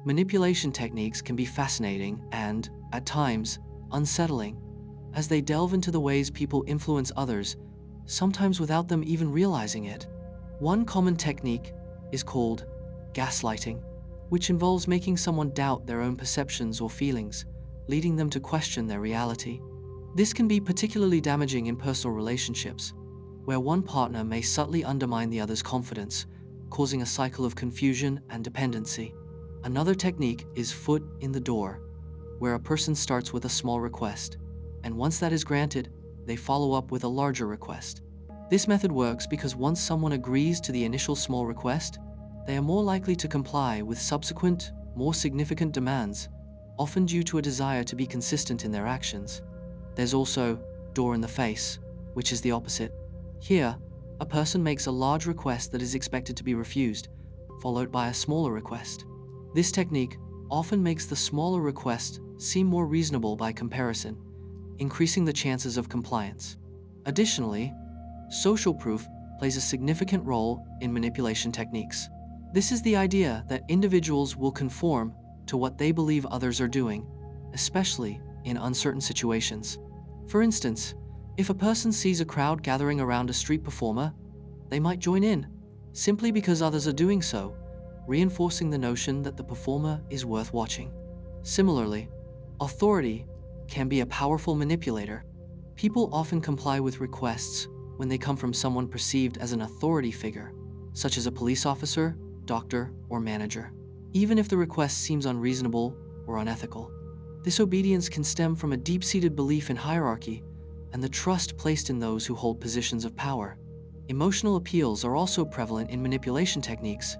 Manipulation techniques can be fascinating and, at times, unsettling, as they delve into the ways people influence others, sometimes without them even realizing it. One common technique is called gaslighting, which involves making someone doubt their own perceptions or feelings, leading them to question their reality. This can be particularly damaging in personal relationships, where one partner may subtly undermine the other's confidence, causing a cycle of confusion and dependency. Another technique is foot in the door, where a person starts with a small request, and once that is granted, they follow up with a larger request. This method works because once someone agrees to the initial small request, they are more likely to comply with subsequent, more significant demands, often due to a desire to be consistent in their actions. There's also door in the face, which is the opposite. Here, a person makes a large request that is expected to be refused, followed by a smaller request. This technique often makes the smaller request seem more reasonable by comparison, increasing the chances of compliance. Additionally, social proof plays a significant role in manipulation techniques. This is the idea that individuals will conform to what they believe others are doing, especially in uncertain situations. For instance, if a person sees a crowd gathering around a street performer, they might join in, simply because others are doing so, reinforcing the notion that the performer is worth watching. Similarly, authority can be a powerful manipulator. People often comply with requests when they come from someone perceived as an authority figure, such as a police officer, doctor, or manager, even if the request seems unreasonable or unethical. This obedience can stem from a deep-seated belief in hierarchy and the trust placed in those who hold positions of power. Emotional appeals are also prevalent in manipulation techniques,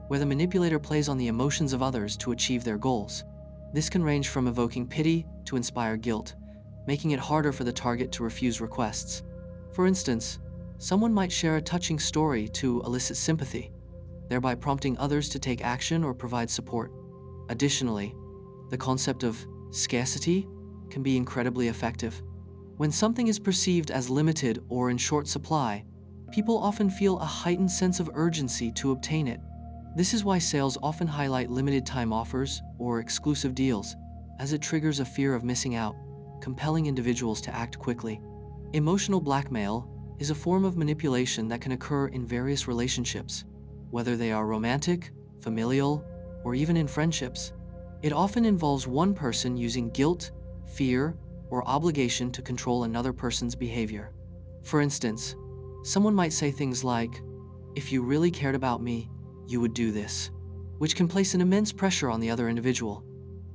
where the manipulator plays on the emotions of others to achieve their goals. This can range from evoking pity to inspire guilt, making it harder for the target to refuse requests. For instance, someone might share a touching story to elicit sympathy, thereby prompting others to take action or provide support. Additionally, the concept of scarcity can be incredibly effective. When something is perceived as limited or in short supply, people often feel a heightened sense of urgency to obtain it. This is why sales often highlight limited time offers or exclusive deals, as it triggers a fear of missing out, compelling individuals to act quickly. Emotional blackmail is a form of manipulation that can occur in various relationships, whether they are romantic, familial, or even in friendships. It often involves one person using guilt, fear, or obligation to control another person's behavior. For instance, someone might say things like, "If you really cared about me, you would do this," which can place an immense pressure on the other individual.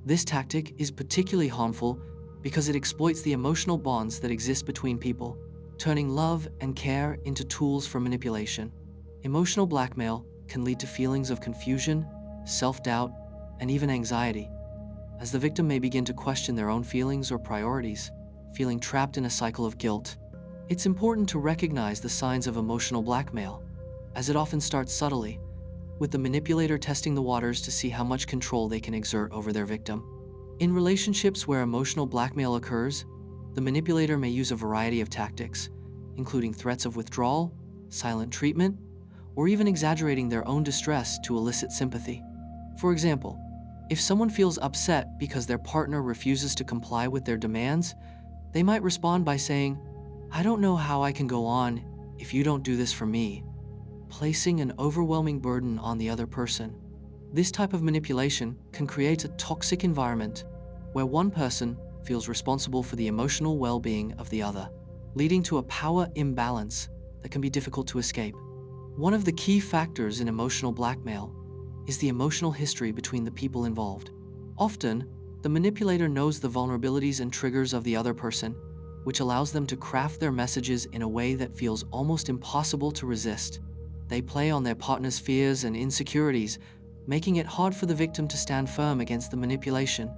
This tactic is particularly harmful because it exploits the emotional bonds that exist between people, turning love and care into tools for manipulation. Emotional blackmail can lead to feelings of confusion, self-doubt, and even anxiety, as the victim may begin to question their own feelings or priorities, feeling trapped in a cycle of guilt. It's important to recognize the signs of emotional blackmail, as it often starts subtly, with the manipulator testing the waters to see how much control they can exert over their victim. In relationships where emotional blackmail occurs, the manipulator may use a variety of tactics, including threats of withdrawal, silent treatment, or even exaggerating their own distress to elicit sympathy. For example, if someone feels upset because their partner refuses to comply with their demands, they might respond by saying, "I don't know how I can go on if you don't do this for me," placing an overwhelming burden on the other person. This type of manipulation can create a toxic environment where one person feels responsible for the emotional well-being of the other, leading to a power imbalance that can be difficult to escape. One of the key factors in emotional blackmail is the emotional history between the people involved. Often, the manipulator knows the vulnerabilities and triggers of the other person, which allows them to craft their messages in a way that feels almost impossible to resist. They play on their partner's fears and insecurities, making it hard for the victim to stand firm against the manipulation.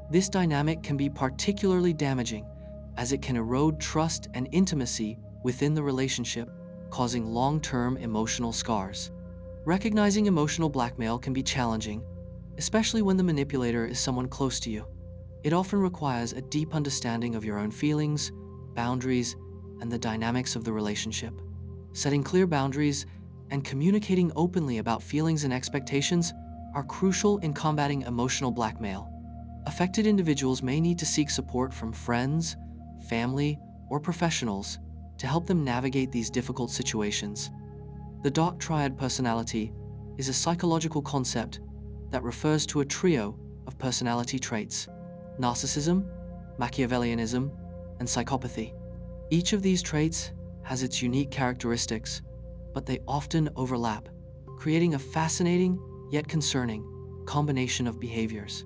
This dynamic can be particularly damaging, as it can erode trust and intimacy within the relationship, causing long-term emotional scars. Recognizing emotional blackmail can be challenging, especially when the manipulator is someone close to you. It often requires a deep understanding of your own feelings, boundaries, and the dynamics of the relationship. Setting clear boundaries and communicating openly about feelings and expectations are crucial in combating emotional blackmail. Affected individuals may need to seek support from friends, family, or professionals to help them navigate these difficult situations. The dark triad personality is a psychological concept that refers to a trio of personality traits: narcissism, Machiavellianism, and psychopathy. Each of these traits has its unique characteristics, but they often overlap, creating a fascinating yet concerning combination of behaviors.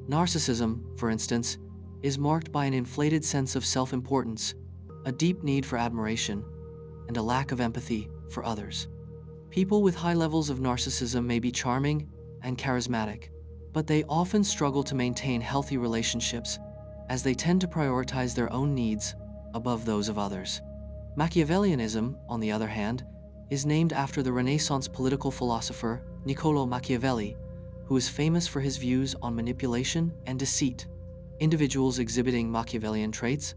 Narcissism, for instance, is marked by an inflated sense of self-importance, a deep need for admiration, and a lack of empathy for others. People with high levels of narcissism may be charming and charismatic, but they often struggle to maintain healthy relationships as they tend to prioritize their own needs above those of others. Machiavellianism, on the other hand, is named after the Renaissance political philosopher Niccolò Machiavelli, who is famous for his views on manipulation and deceit. Individuals exhibiting Machiavellian traits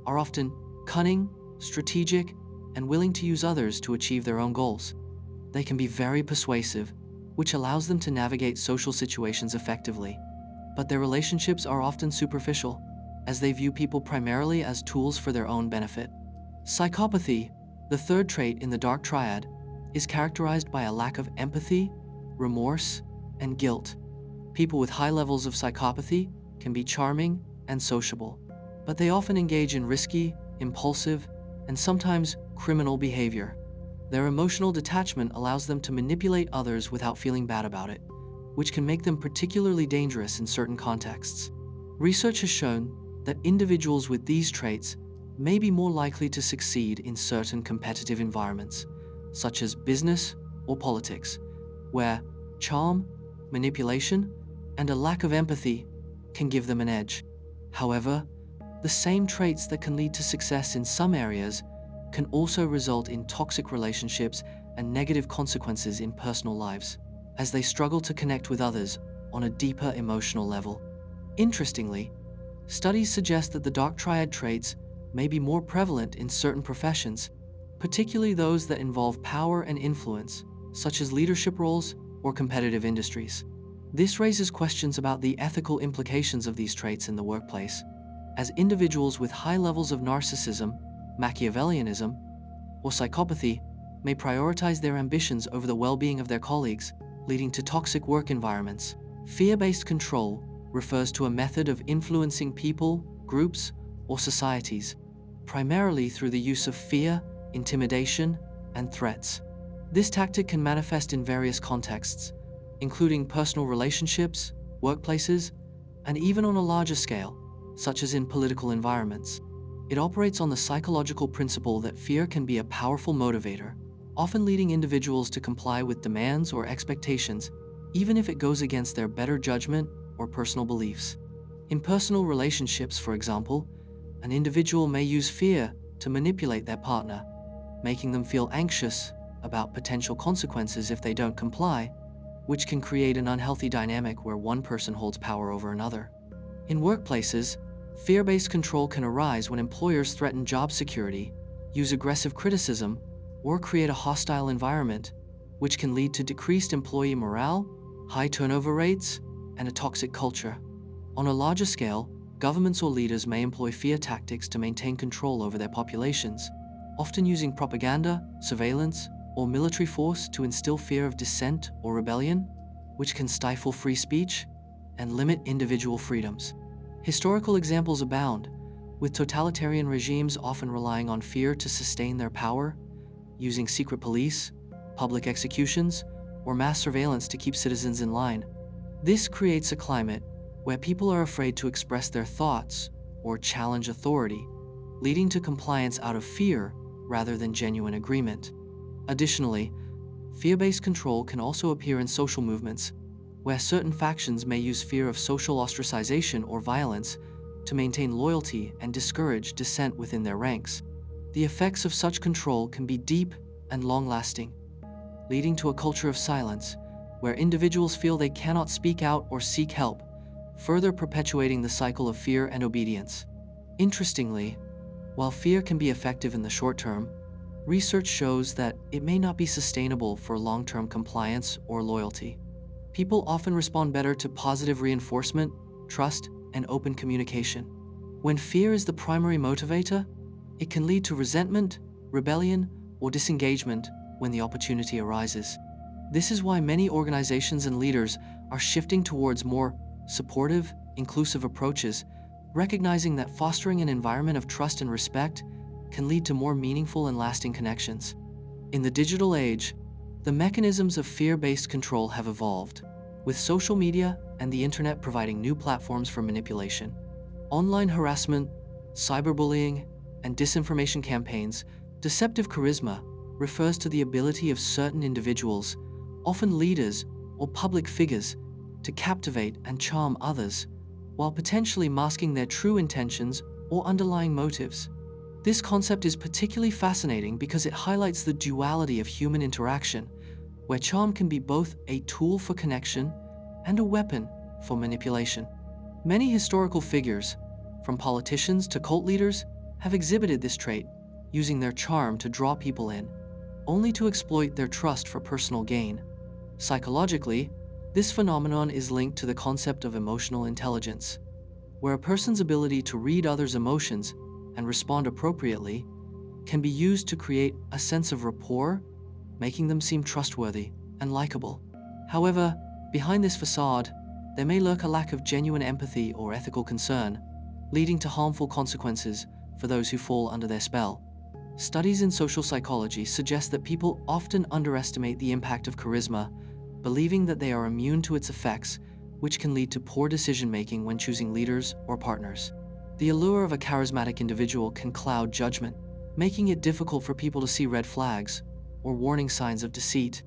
are often cunning, strategic, and willing to use others to achieve their own goals. They can be very persuasive, which allows them to navigate social situations effectively. But their relationships are often superficial, as they view people primarily as tools for their own benefit. Psychopathy, the third trait in the dark triad, is characterized by a lack of empathy, remorse, and guilt. People with high levels of psychopathy can be charming and sociable, but they often engage in risky, impulsive, and sometimes criminal behavior. Their emotional detachment allows them to manipulate others without feeling bad about it, which can make them particularly dangerous in certain contexts. Research has shown that individuals with these traits may be more likely to succeed in certain competitive environments, such as business or politics, where charm, manipulation, and a lack of empathy can give them an edge. However, the same traits that can lead to success in some areas can also result in toxic relationships and negative consequences in personal lives, as they struggle to connect with others on a deeper emotional level. Interestingly, studies suggest that the dark triad traits may be more prevalent in certain professions, particularly those that involve power and influence, such as leadership roles or competitive industries. This raises questions about the ethical implications of these traits in the workplace, as individuals with high levels of narcissism, Machiavellianism, or psychopathy may prioritize their ambitions over the well-being of their colleagues, leading to toxic work environments. Fear-based control refers to a method of influencing people, groups, or societies, primarily through the use of fear, intimidation, and threats. This tactic can manifest in various contexts, including personal relationships, workplaces, and even on a larger scale, such as in political environments. It operates on the psychological principle that fear can be a powerful motivator, often leading individuals to comply with demands or expectations, even if it goes against their better judgment or personal beliefs. In personal relationships, for example, an individual may use fear to manipulate their partner, making them feel anxious about potential consequences if they don't comply, which can create an unhealthy dynamic where one person holds power over another. In workplaces, fear-based control can arise when employers threaten job security, use aggressive criticism, or create a hostile environment, which can lead to decreased employee morale, high turnover rates, and a toxic culture. On a larger scale, governments or leaders may employ fear tactics to maintain control over their populations, often using propaganda, surveillance, or military force to instill fear of dissent or rebellion, which can stifle free speech and limit individual freedoms. Historical examples abound, with totalitarian regimes often relying on fear to sustain their power, using secret police, public executions, or mass surveillance to keep citizens in line. This creates a climate where people are afraid to express their thoughts or challenge authority, leading to compliance out of fear rather than genuine agreement. Additionally, fear-based control can also appear in social movements, where certain factions may use fear of social ostracization or violence to maintain loyalty and discourage dissent within their ranks. The effects of such control can be deep and long-lasting, leading to a culture of silence, where individuals feel they cannot speak out or seek help, further perpetuating the cycle of fear and obedience. Interestingly, while fear can be effective in the short term, research shows that it may not be sustainable for long-term compliance or loyalty. People often respond better to positive reinforcement, trust, and open communication. When fear is the primary motivator, it can lead to resentment, rebellion, or disengagement when the opportunity arises. This is why many organizations and leaders are shifting towards more supportive, inclusive approaches, recognizing that fostering an environment of trust and respect can lead to more meaningful and lasting connections. In the digital age, the mechanisms of fear-based control have evolved, with social media and the internet providing new platforms for manipulation. Online harassment, cyberbullying, and disinformation campaigns, deceptive charisma refers to the ability of certain individuals, often leaders or public figures, to captivate and charm others, while potentially masking their true intentions or underlying motives. This concept is particularly fascinating because it highlights the duality of human interaction, where charm can be both a tool for connection and a weapon for manipulation. Many historical figures, from politicians to cult leaders, have exhibited this trait, using their charm to draw people in, only to exploit their trust for personal gain. Psychologically, this phenomenon is linked to the concept of emotional intelligence, where a person's ability to read others' emotions and respond appropriately can be used to create a sense of rapport, making them seem trustworthy and likable. However, behind this facade, there may lurk a lack of genuine empathy or ethical concern, leading to harmful consequences for those who fall under their spell. Studies in social psychology suggest that people often underestimate the impact of charisma, believing that they are immune to its effects, which can lead to poor decision-making when choosing leaders or partners. The allure of a charismatic individual can cloud judgment, making it difficult for people to see red flags or warning signs of deceit.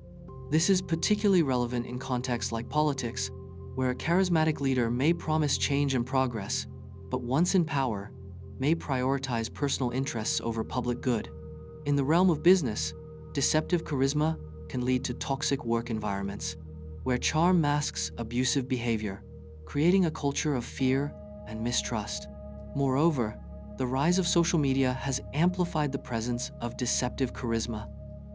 This is particularly relevant in contexts like politics, where a charismatic leader may promise change and progress, but once in power, may prioritize personal interests over public good. In the realm of business, deceptive charisma can lead to toxic work environments, where charm masks abusive behavior, creating a culture of fear and mistrust. Moreover, the rise of social media has amplified the presence of deceptive charisma,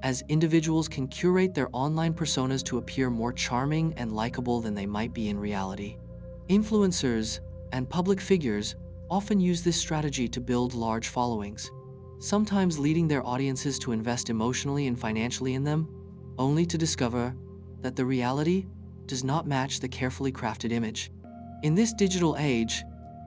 as individuals can curate their online personas to appear more charming and likable than they might be in reality. Influencers and public figures often use this strategy to build large followings, sometimes leading their audiences to invest emotionally and financially in them, only to discover that the reality does not match the carefully crafted image. In this digital age,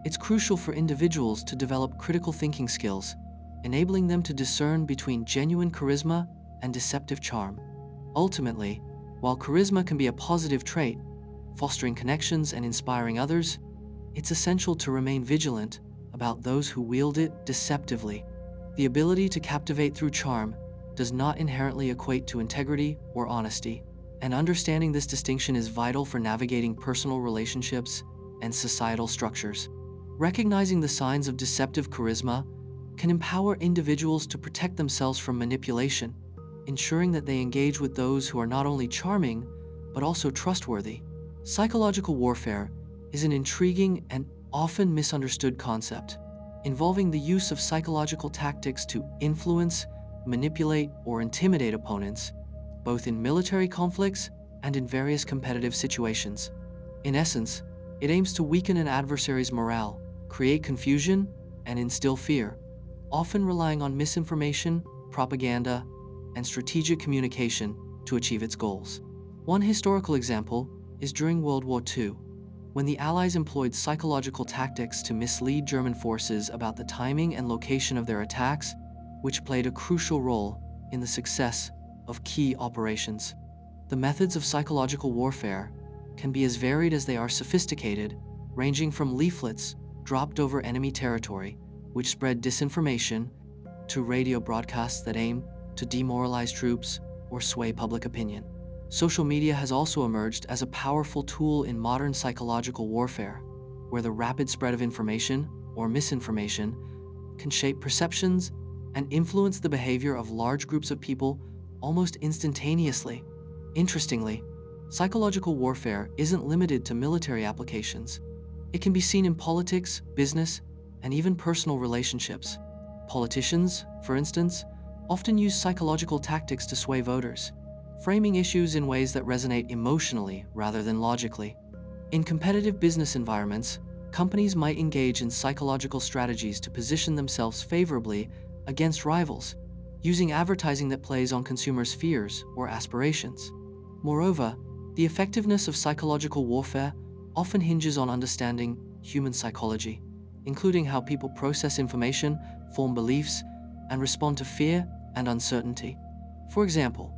it's crucial for individuals to develop critical thinking skills, enabling them to discern between genuine charisma and deceptive charm. Ultimately, while charisma can be a positive trait, fostering connections and inspiring others, it's essential to remain vigilant about those who wield it deceptively. The ability to captivate through charm does not inherently equate to integrity or honesty, and understanding this distinction is vital for navigating personal relationships and societal structures. Recognizing the signs of deceptive charisma can empower individuals to protect themselves from manipulation, ensuring that they engage with those who are not only charming, but also trustworthy. Psychological warfare is an intriguing and often misunderstood concept, involving the use of psychological tactics to influence, manipulate, or intimidate opponents, both in military conflicts and in various competitive situations. In essence, it aims to weaken an adversary's morale, create confusion, and instill fear, often relying on misinformation, propaganda, and strategic communication to achieve its goals. One historical example is during World War II, when the Allies employed psychological tactics to mislead German forces about the timing and location of their attacks, which played a crucial role in the success of key operations. The methods of psychological warfare can be as varied as they are sophisticated, ranging from leaflets dropped over enemy territory, which spread disinformation, to radio broadcasts that aim to demoralize troops or sway public opinion. Social media has also emerged as a powerful tool in modern psychological warfare, where the rapid spread of information or misinformation can shape perceptions and influence the behavior of large groups of people almost instantaneously. Interestingly, psychological warfare isn't limited to military applications. It can be seen in politics, business, and even personal relationships. Politicians, for instance, often use psychological tactics to sway voters, framing issues in ways that resonate emotionally rather than logically. In competitive business environments, companies might engage in psychological strategies to position themselves favorably against rivals, using advertising that plays on consumers' fears or aspirations. Moreover, the effectiveness of psychological warfare often hinges on understanding human psychology, including how people process information, form beliefs, and respond to fear and uncertainty. For example,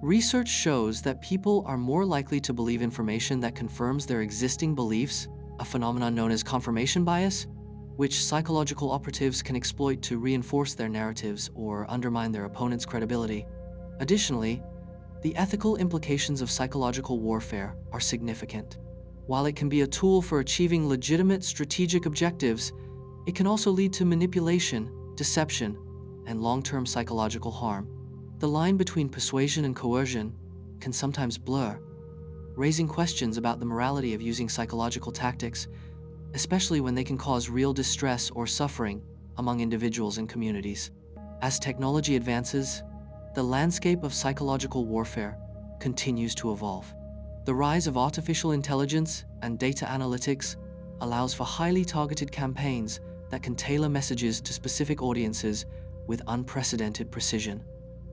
research shows that people are more likely to believe information that confirms their existing beliefs, a phenomenon known as confirmation bias, which psychological operatives can exploit to reinforce their narratives or undermine their opponent's credibility. Additionally, the ethical implications of psychological warfare are significant. While it can be a tool for achieving legitimate strategic objectives, it can also lead to manipulation, deception, and long-term psychological harm. The line between persuasion and coercion can sometimes blur, raising questions about the morality of using psychological tactics, especially when they can cause real distress or suffering among individuals and communities. As technology advances, the landscape of psychological warfare continues to evolve. The rise of artificial intelligence and data analytics allows for highly targeted campaigns that can tailor messages to specific audiences with unprecedented precision.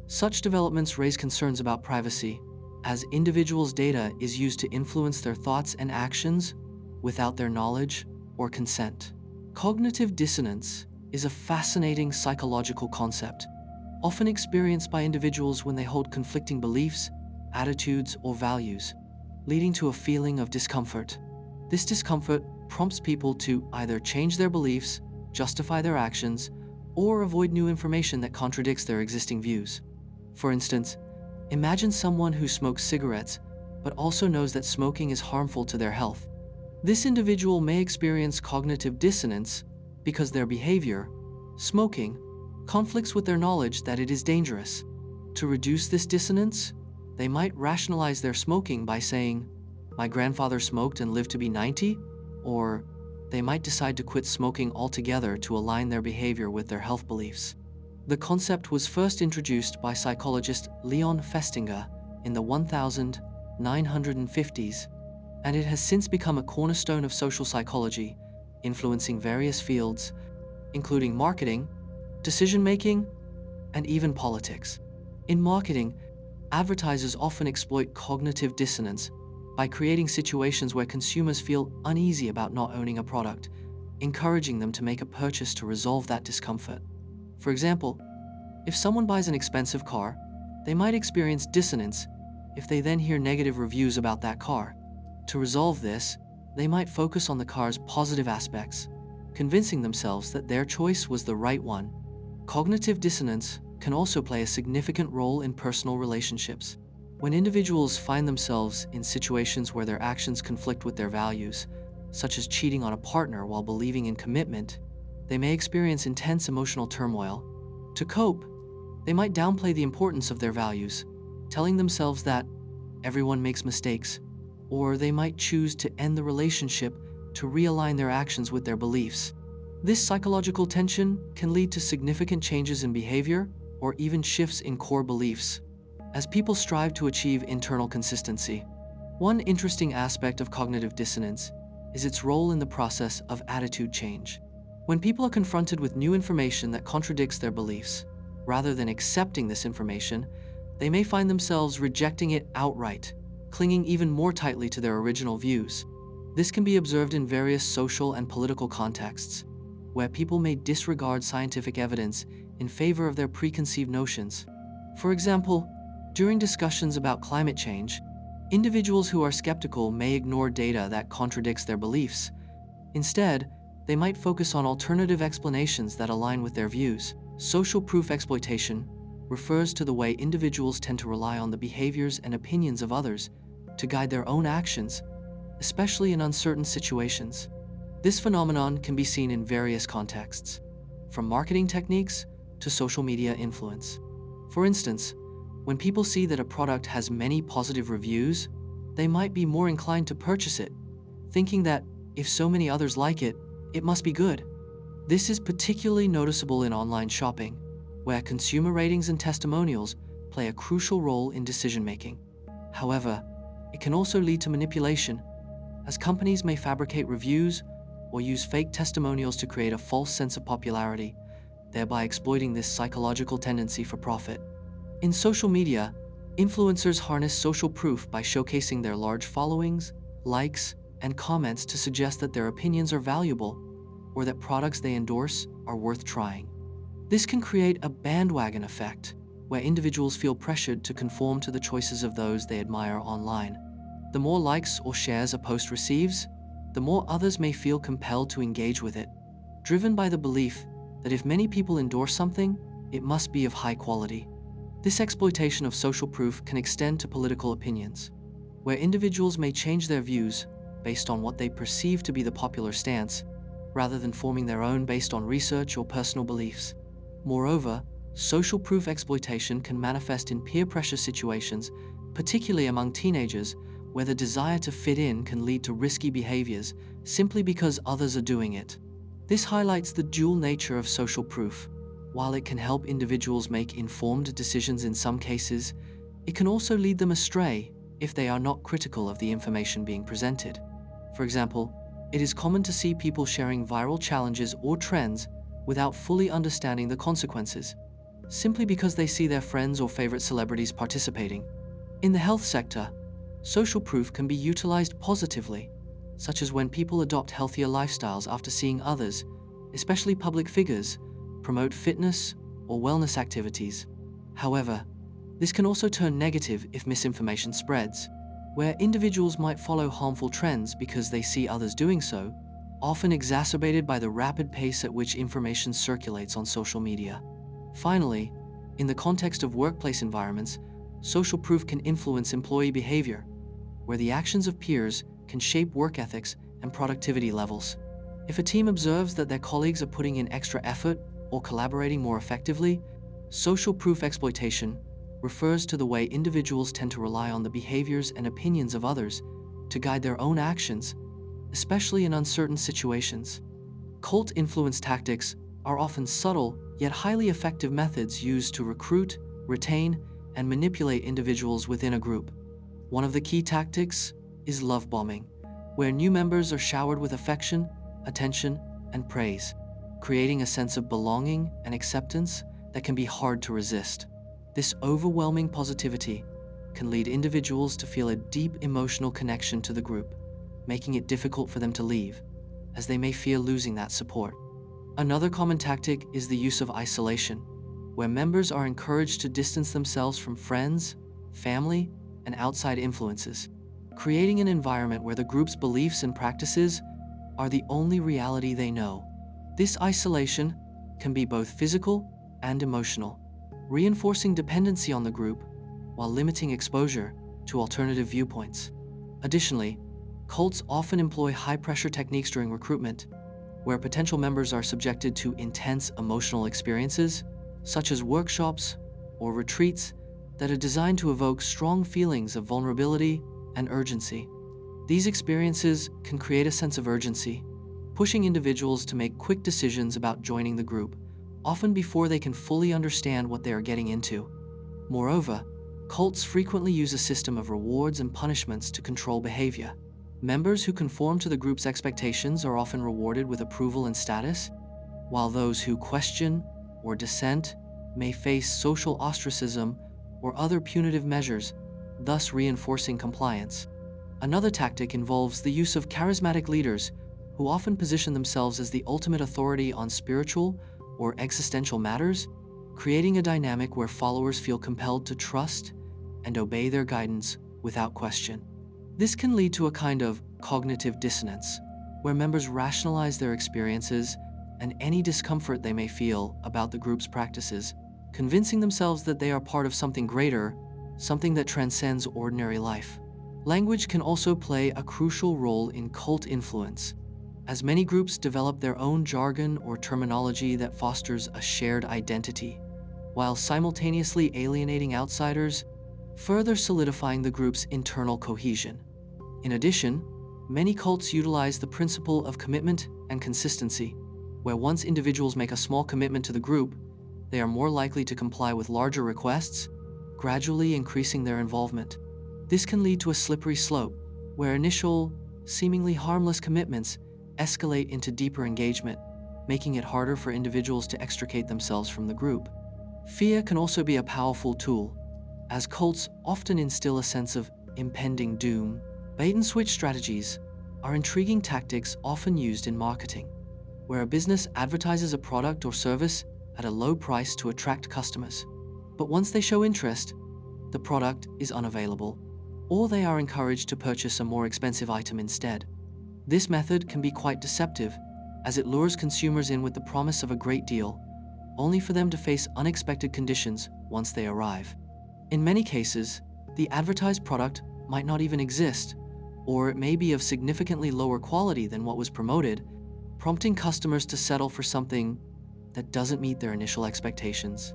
Such developments raise concerns about privacy, as individuals' data is used to influence their thoughts and actions without their knowledge or consent. Cognitive dissonance is a fascinating psychological concept, often experienced by individuals when they hold conflicting beliefs, attitudes, or values, leading to a feeling of discomfort. This discomfort prompts people to either change their beliefs, justify their actions, or avoid new information that contradicts their existing views. For instance, imagine someone who smokes cigarettes but also knows that smoking is harmful to their health. This individual may experience cognitive dissonance because their behavior, smoking, conflicts with their knowledge that it is dangerous. To reduce this dissonance, they might rationalize their smoking by saying, "My grandfather smoked and lived to be 90," or they might decide to quit smoking altogether to align their behavior with their health beliefs. The concept was first introduced by psychologist Leon Festinger in the 1950s, and it has since become a cornerstone of social psychology, influencing various fields, including marketing, decision-making, and even politics. In marketing, advertisers often exploit cognitive dissonance by creating situations where consumers feel uneasy about not owning a product, encouraging them to make a purchase to resolve that discomfort. For example, if someone buys an expensive car, they might experience dissonance if they then hear negative reviews about that car. To resolve this, they might focus on the car's positive aspects, convincing themselves that their choice was the right one. Cognitive dissonance can also play a significant role in personal relationships. When individuals find themselves in situations where their actions conflict with their values, such as cheating on a partner while believing in commitment, they may experience intense emotional turmoil. To cope, they might downplay the importance of their values, telling themselves that everyone makes mistakes, or they might choose to end the relationship to realign their actions with their beliefs. This psychological tension can lead to significant changes in behavior or even shifts in core beliefs, as people strive to achieve internal consistency. One interesting aspect of cognitive dissonance is its role in the process of attitude change. When people are confronted with new information that contradicts their beliefs, rather than accepting this information, they may find themselves rejecting it outright, clinging even more tightly to their original views. This can be observed in various social and political contexts, where people may disregard scientific evidence in favor of their preconceived notions. For example, during discussions about climate change, individuals who are skeptical may ignore data that contradicts their beliefs. Instead, they might focus on alternative explanations that align with their views. Social proof exploitation refers to the way individuals tend to rely on the behaviors and opinions of others to guide their own actions, especially in uncertain situations. This phenomenon can be seen in various contexts, from marketing techniques to social media influence. For instance, when people see that a product has many positive reviews, they might be more inclined to purchase it, thinking that if so many others like it, it must be good. This is particularly noticeable in online shopping, where consumer ratings and testimonials play a crucial role in decision-making. However, it can also lead to manipulation, as companies may fabricate reviews or use fake testimonials to create a false sense of popularity, thereby exploiting this psychological tendency for profit. In social media, influencers harness social proof by showcasing their large followings, likes, and comments to suggest that their opinions are valuable or that products they endorse are worth trying. This can create a bandwagon effect, where individuals feel pressured to conform to the choices of those they admire online. The more likes or shares a post receives, the more others may feel compelled to engage with it, driven by the belief that if many people endorse something, it must be of high quality. This exploitation of social proof can extend to political opinions, where individuals may change their views based on what they perceive to be the popular stance, rather than forming their own based on research or personal beliefs. Moreover, social proof exploitation can manifest in peer pressure situations, particularly among teenagers, where the desire to fit in can lead to risky behaviors simply because others are doing it. This highlights the dual nature of social proof. While it can help individuals make informed decisions in some cases, it can also lead them astray if they are not critical of the information being presented. For example, it is common to see people sharing viral challenges or trends without fully understanding the consequences, simply because they see their friends or favorite celebrities participating. In the health sector, social proof can be utilized positively, such as when people adopt healthier lifestyles after seeing others, especially public figures, promote fitness or wellness activities. However, this can also turn negative if misinformation spreads, where individuals might follow harmful trends because they see others doing so, often exacerbated by the rapid pace at which information circulates on social media. Finally, in the context of workplace environments, social proof can influence employee behavior, where the actions of peers can shape work ethics and productivity levels. If a team observes that their colleagues are putting in extra effort or collaborating more effectively, social proof exploitation refers to the way individuals tend to rely on the behaviors and opinions of others to guide their own actions, especially in uncertain situations. Cult influence tactics are often subtle yet highly effective methods used to recruit, retain, and manipulate individuals within a group. One of the key tactics is love bombing, where new members are showered with affection, attention, and praise, creating a sense of belonging and acceptance that can be hard to resist. This overwhelming positivity can lead individuals to feel a deep emotional connection to the group, making it difficult for them to leave, as they may fear losing that support. Another common tactic is the use of isolation, where members are encouraged to distance themselves from friends, family, and outside influences, creating an environment where the group's beliefs and practices are the only reality they know. This isolation can be both physical and emotional, reinforcing dependency on the group while limiting exposure to alternative viewpoints. Additionally, cults often employ high-pressure techniques during recruitment, where potential members are subjected to intense emotional experiences, such as workshops or retreats that are designed to evoke strong feelings of vulnerability and urgency. These experiences can create a sense of urgency, pushing individuals to make quick decisions about joining the group, often before they can fully understand what they are getting into. Moreover, cults frequently use a system of rewards and punishments to control behavior. Members who conform to the group's expectations are often rewarded with approval and status, while those who question or dissent may face social ostracism or other punitive measures, thus reinforcing compliance. Another tactic involves the use of charismatic leaders who often position themselves as the ultimate authority on spiritual or existential matters, creating a dynamic where followers feel compelled to trust and obey their guidance without question. This can lead to a kind of cognitive dissonance, where members rationalize their experiences and any discomfort they may feel about the group's practices, convincing themselves that they are part of something greater, something that transcends ordinary life. Language can also play a crucial role in cult influence, as many groups develop their own jargon or terminology that fosters a shared identity, while simultaneously alienating outsiders, further solidifying the group's internal cohesion. In addition, many cults utilize the principle of commitment and consistency, where once individuals make a small commitment to the group, they are more likely to comply with larger requests, gradually increasing their involvement. This can lead to a slippery slope, where initial, seemingly harmless commitments escalate into deeper engagement, making it harder for individuals to extricate themselves from the group. Fear can also be a powerful tool, as cults often instill a sense of impending doom. Bait-and-switch strategies are intriguing tactics often used in marketing, where a business advertises a product or service at a low price to attract customers. But once they show interest, the product is unavailable, or they are encouraged to purchase a more expensive item instead. This method can be quite deceptive, as it lures consumers in with the promise of a great deal, only for them to face unexpected conditions once they arrive. In many cases, the advertised product might not even exist, or it may be of significantly lower quality than what was promoted, prompting customers to settle for something that doesn't meet their initial expectations.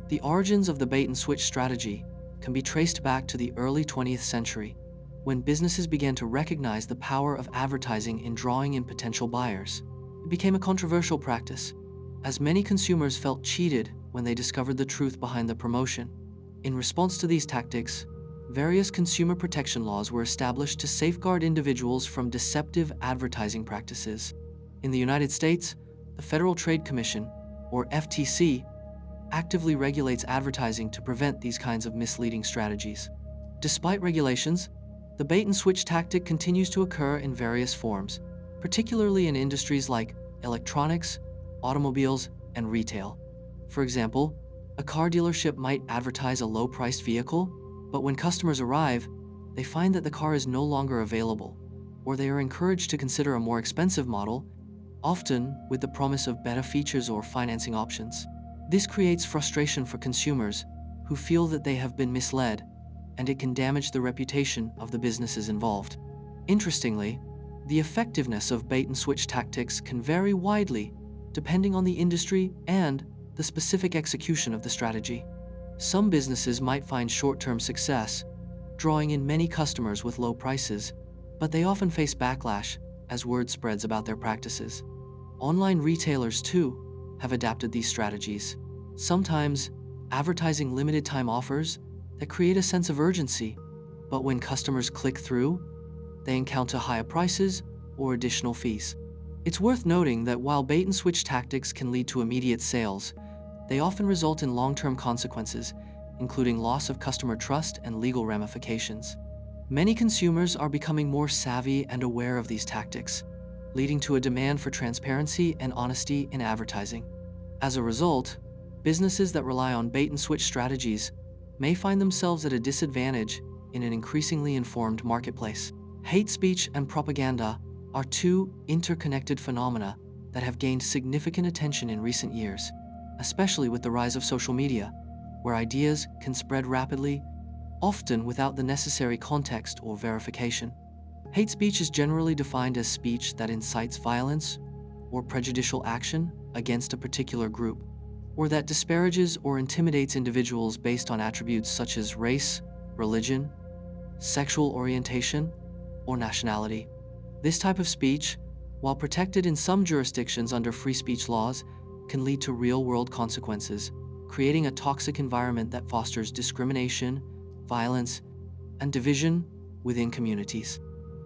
The origins of the bait-and-switch strategy can be traced back to the early 20th century, when businesses began to recognize the power of advertising in drawing in potential buyers. It became a controversial practice, as many consumers felt cheated when they discovered the truth behind the promotion. In response to these tactics, various consumer protection laws were established to safeguard individuals from deceptive advertising practices. In the United States, the Federal Trade Commission, or FTC, actively regulates advertising to prevent these kinds of misleading strategies. Despite regulations, the bait-and-switch tactic continues to occur in various forms, particularly in industries like electronics, automobiles, and retail. For example, a car dealership might advertise a low-priced vehicle, but when customers arrive, they find that the car is no longer available, or they are encouraged to consider a more expensive model, often with the promise of better features or financing options. This creates frustration for consumers who feel that they have been misled, and it can damage the reputation of the businesses involved. Interestingly, the effectiveness of bait-and-switch tactics can vary widely depending on the industry and the specific execution of the strategy. Some businesses might find short-term success, drawing in many customers with low prices, but they often face backlash as word spreads about their practices. Online retailers, too, have adapted these strategies, sometimes advertising limited-time offers that create a sense of urgency, but when customers click through, they encounter higher prices or additional fees. It's worth noting that while bait-and-switch tactics can lead to immediate sales, they often result in long-term consequences, including loss of customer trust and legal ramifications. Many consumers are becoming more savvy and aware of these tactics, leading to a demand for transparency and honesty in advertising. As a result, businesses that rely on bait-and-switch strategies may find themselves at a disadvantage in an increasingly informed marketplace. Hate speech and propaganda are two interconnected phenomena that have gained significant attention in recent years, especially with the rise of social media, where ideas can spread rapidly, often without the necessary context or verification. Hate speech is generally defined as speech that incites violence or prejudicial action against a particular group, or that disparages or intimidates individuals based on attributes such as race, religion, sexual orientation, or nationality. This type of speech, while protected in some jurisdictions under free speech laws, can lead to real-world consequences, creating a toxic environment that fosters discrimination, violence, and division within communities.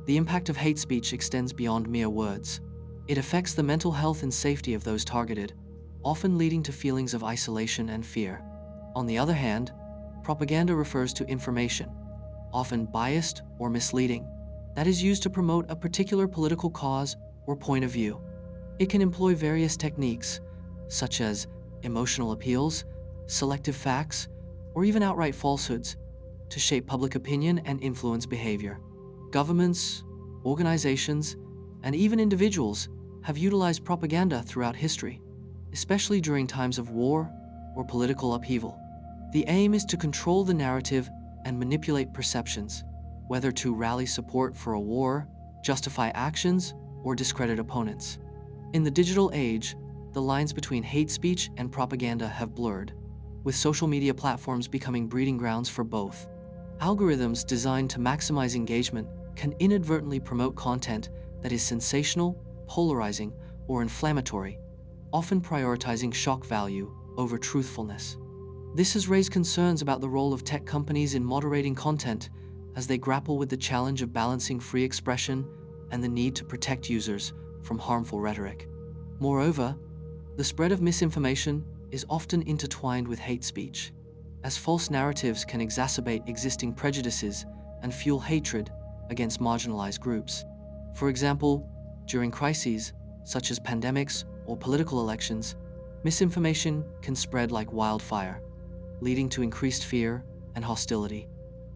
The impact of hate speech extends beyond mere words. It affects the mental health and safety of those targeted, often leading to feelings of isolation and fear. On the other hand, propaganda refers to information, often biased or misleading, that is used to promote a particular political cause or point of view. It can employ various techniques, such as emotional appeals, selective facts, or even outright falsehoods, to shape public opinion and influence behavior. Governments, organizations, and even individuals have utilized propaganda throughout history, especially during times of war or political upheaval. The aim is to control the narrative and manipulate perceptions, whether to rally support for a war, justify actions, or discredit opponents. In the digital age, the lines between hate speech and propaganda have blurred, with social media platforms becoming breeding grounds for both. Algorithms designed to maximize engagement can inadvertently promote content that is sensational, polarizing, or inflammatory, often prioritizing shock value over truthfulness. This has raised concerns about the role of tech companies in moderating content as they grapple with the challenge of balancing free expression and the need to protect users from harmful rhetoric. Moreover, the spread of misinformation is often intertwined with hate speech, as false narratives can exacerbate existing prejudices and fuel hatred against marginalized groups. For example, during crises such as pandemics or political elections, misinformation can spread like wildfire, leading to increased fear and hostility.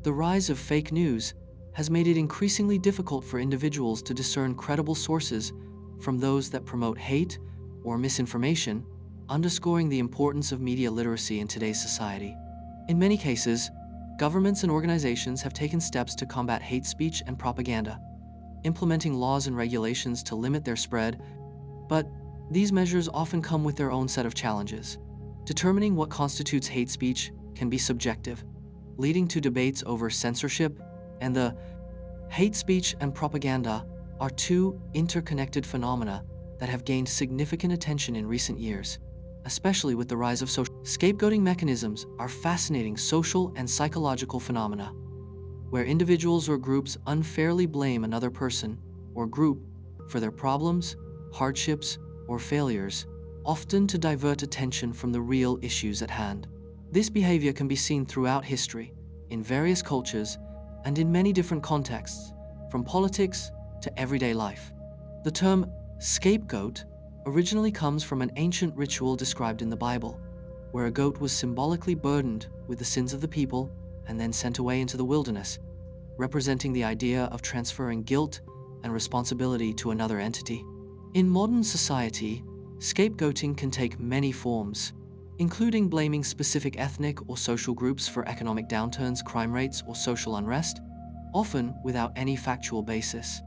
The rise of fake news has made it increasingly difficult for individuals to discern credible sources from those that promote hate or misinformation, underscoring the importance of media literacy in today's society. In many cases, governments and organizations have taken steps to combat hate speech and propaganda, implementing laws and regulations to limit their spread, but these measures often come with their own set of challenges. Determining what constitutes hate speech can be subjective, leading to debates over censorship, and the hate speech and propaganda are two interconnected phenomena that have gained significant attention in recent years, especially with the rise of social scapegoating. Mechanisms are fascinating social and psychological phenomena, where individuals or groups unfairly blame another person or group for their problems, hardships, or failures, often to divert attention from the real issues at hand. This behavior can be seen throughout history, in various cultures, and in many different contexts, from politics to everyday life. The term scapegoat originally comes from an ancient ritual described in the Bible, where a goat was symbolically burdened with the sins of the people and then sent away into the wilderness, representing the idea of transferring guilt and responsibility to another entity. In modern society, scapegoating can take many forms, including blaming specific ethnic or social groups for economic downturns, crime rates, or social unrest, often without any factual basis.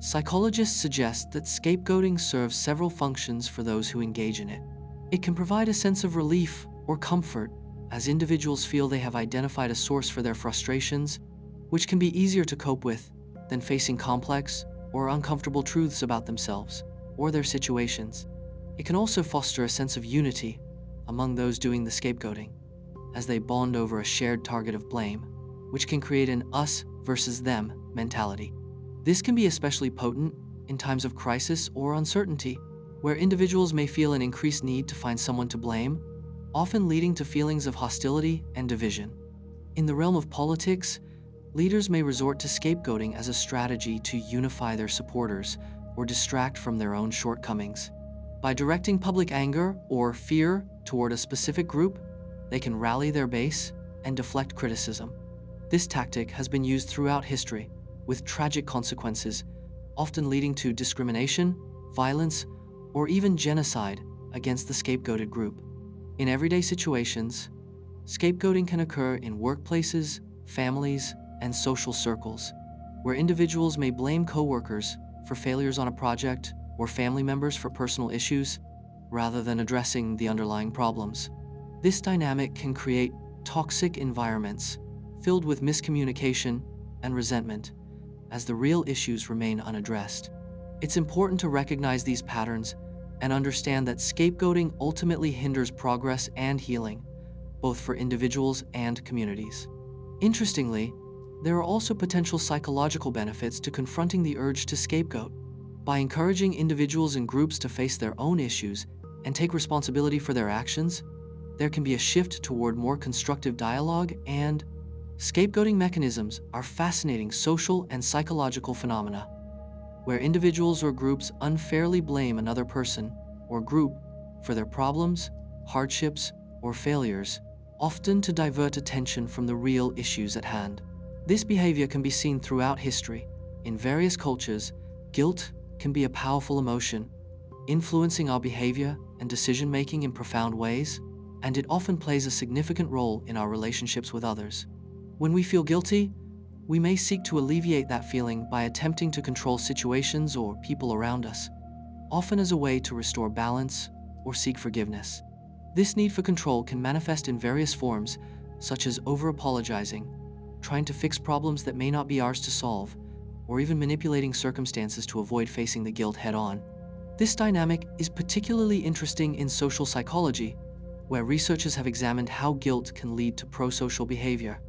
Psychologists suggest that scapegoating serves several functions for those who engage in it. It can provide a sense of relief or comfort as individuals feel they have identified a source for their frustrations, which can be easier to cope with than facing complex or uncomfortable truths about themselves or their situations. It can also foster a sense of unity among those doing the scapegoating, as they bond over a shared target of blame, which can create an us versus them mentality. This can be especially potent in times of crisis or uncertainty, where individuals may feel an increased need to find someone to blame, often leading to feelings of hostility and division. In the realm of politics, leaders may resort to scapegoating as a strategy to unify their supporters or distract from their own shortcomings. By directing public anger or fear toward a specific group, they can rally their base and deflect criticism. This tactic has been used throughout history, with tragic consequences, often leading to discrimination, violence, or even genocide against the scapegoated group. In everyday situations, scapegoating can occur in workplaces, families, and social circles, where individuals may blame coworkers for failures on a project or family members for personal issues, rather than addressing the underlying problems. This dynamic can create toxic environments filled with miscommunication and resentment, as the real issues remain unaddressed. It's important to recognize these patterns and understand that scapegoating ultimately hinders progress and healing, both for individuals and communities. Interestingly, there are also potential psychological benefits to confronting the urge to scapegoat. By encouraging individuals and groups to face their own issues and take responsibility for their actions, there can be a shift toward more constructive dialogue. And scapegoating mechanisms are fascinating social and psychological phenomena, where individuals or groups unfairly blame another person or group for their problems, hardships, or failures, often to divert attention from the real issues at hand. This behavior can be seen throughout history. In various cultures, guilt can be a powerful emotion, influencing our behavior and decision-making in profound ways, and it often plays a significant role in our relationships with others. When we feel guilty, we may seek to alleviate that feeling by attempting to control situations or people around us, often as a way to restore balance or seek forgiveness. This need for control can manifest in various forms, such as over-apologizing, trying to fix problems that may not be ours to solve, or even manipulating circumstances to avoid facing the guilt head-on. This dynamic is particularly interesting in social psychology, where researchers have examined how guilt can lead to prosocial behavior.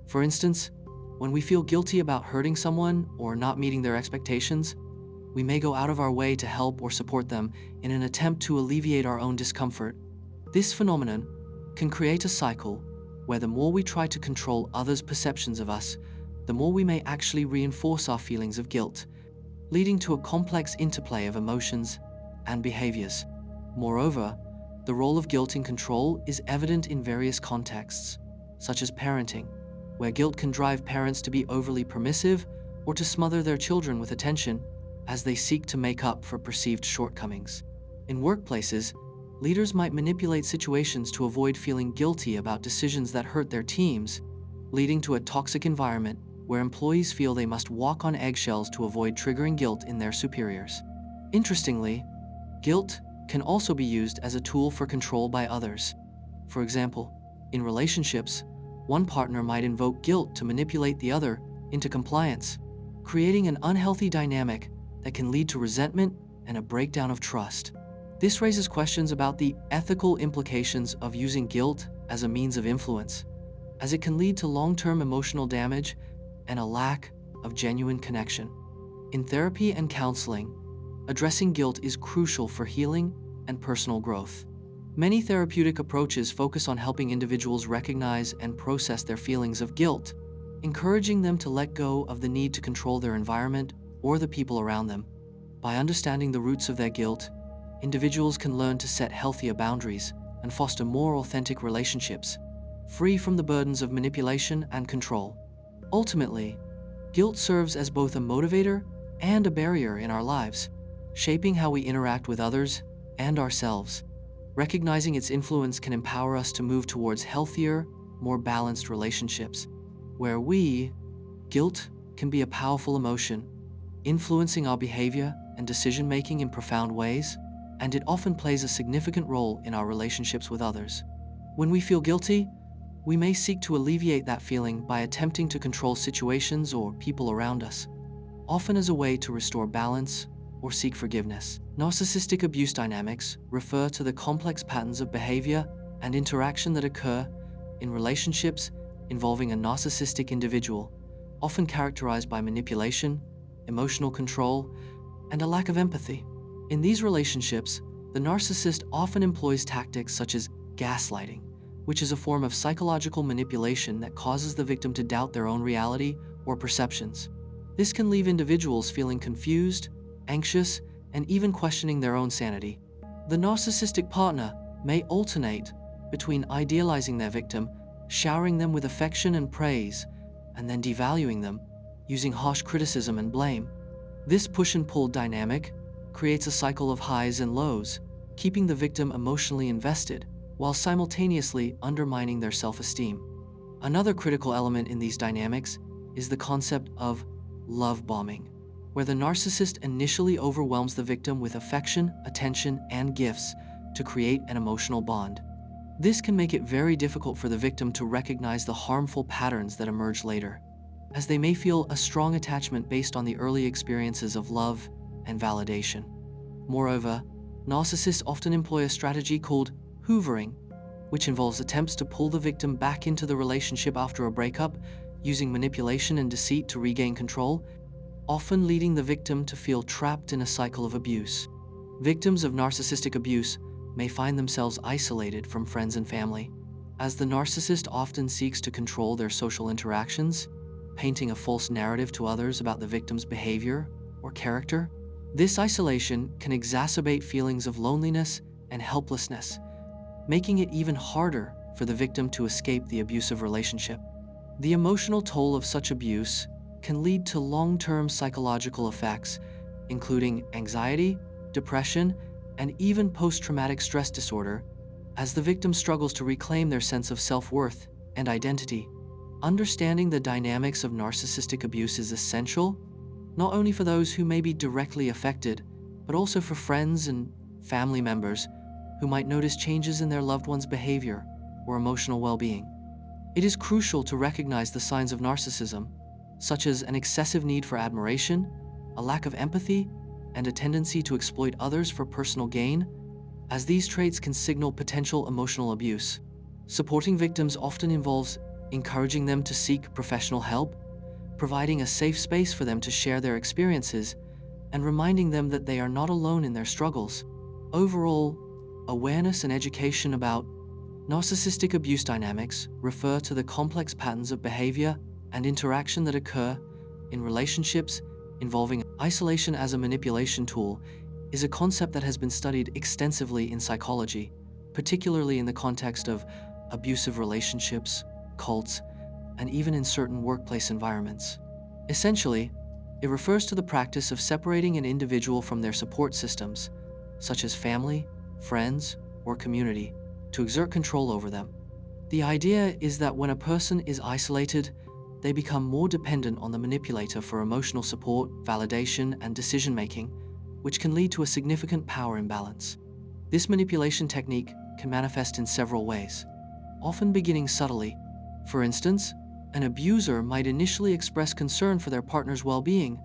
For instance, when we feel guilty about hurting someone or not meeting their expectations, we may go out of our way to help or support them in an attempt to alleviate our own discomfort. This phenomenon can create a cycle where the more we try to control others' perceptions of us, the more we may actually reinforce our feelings of guilt, leading to a complex interplay of emotions and behaviors. Moreover, the role of guilt in control is evident in various contexts, such as parenting, where guilt can drive parents to be overly permissive or to smother their children with attention as they seek to make up for perceived shortcomings. In workplaces, leaders might manipulate situations to avoid feeling guilty about decisions that hurt their teams, leading to a toxic environment where employees feel they must walk on eggshells to avoid triggering guilt in their superiors. Interestingly, guilt can also be used as a tool for control by others. For example, in relationships, one partner might invoke guilt to manipulate the other into compliance, creating an unhealthy dynamic that can lead to resentment and a breakdown of trust. This raises questions about the ethical implications of using guilt as a means of influence, as it can lead to long-term emotional damage and a lack of genuine connection. In therapy and counseling, addressing guilt is crucial for healing and personal growth. Many therapeutic approaches focus on helping individuals recognize and process their feelings of guilt, encouraging them to let go of the need to control their environment or the people around them. By understanding the roots of their guilt, individuals can learn to set healthier boundaries and foster more authentic relationships, free from the burdens of manipulation and control. Ultimately, guilt serves as both a motivator and a barrier in our lives, shaping how we interact with others and ourselves. Recognizing its influence can empower us to move towards healthier, more balanced relationships, where guilt can be a powerful emotion, influencing our behavior and decision-making in profound ways, and it often plays a significant role in our relationships with others. When we feel guilty, we may seek to alleviate that feeling by attempting to control situations or people around us, often as a way to restore balance or seek forgiveness. Narcissistic abuse dynamics refer to the complex patterns of behavior and interaction that occur in relationships involving a narcissistic individual, often characterized by manipulation, emotional control, and a lack of empathy. In these relationships, the narcissist often employs tactics such as gaslighting, which is a form of psychological manipulation that causes the victim to doubt their own reality or perceptions. This can leave individuals feeling confused, anxious, and even questioning their own sanity. The narcissistic partner may alternate between idealizing their victim, showering them with affection and praise, and then devaluing them, using harsh criticism and blame. This push and pull dynamic creates a cycle of highs and lows, keeping the victim emotionally invested while simultaneously undermining their self-esteem. Another critical element in these dynamics is the concept of love bombing, where the narcissist initially overwhelms the victim with affection, attention, and gifts to create an emotional bond. This can make it very difficult for the victim to recognize the harmful patterns that emerge later, as they may feel a strong attachment based on the early experiences of love and validation. Moreover, narcissists often employ a strategy called hoovering, which involves attempts to pull the victim back into the relationship after a breakup, using manipulation and deceit to regain control, often leading the victim to feel trapped in a cycle of abuse. Victims of narcissistic abuse may find themselves isolated from friends and family, as the narcissist often seeks to control their social interactions, painting a false narrative to others about the victim's behavior or character. This isolation can exacerbate feelings of loneliness and helplessness, making it even harder for the victim to escape the abusive relationship. The emotional toll of such abuse can lead to long-term psychological effects, including anxiety, depression, and even post-traumatic stress disorder, as the victim struggles to reclaim their sense of self-worth and identity. Understanding the dynamics of narcissistic abuse is essential, not only for those who may be directly affected, but also for friends and family members who might notice changes in their loved one's behavior or emotional well-being. It is crucial to recognize the signs of narcissism, such as an excessive need for admiration, a lack of empathy, and a tendency to exploit others for personal gain, as these traits can signal potential emotional abuse. Supporting victims often involves encouraging them to seek professional help, providing a safe space for them to share their experiences, and reminding them that they are not alone in their struggles. Overall, awareness and education about narcissistic abuse dynamics refer to the complex patterns of behavior and interaction that occur in relationships involving isolation as a manipulation tool is a concept that has been studied extensively in psychology, particularly in the context of abusive relationships, cults, and even in certain workplace environments. Essentially, it refers to the practice of separating an individual from their support systems, such as family, friends, or community, to exert control over them. The idea is that when a person is isolated, they become more dependent on the manipulator for emotional support, validation, and decision-making, which can lead to a significant power imbalance. This manipulation technique can manifest in several ways, often beginning subtly. For instance, an abuser might initially express concern for their partner's well-being,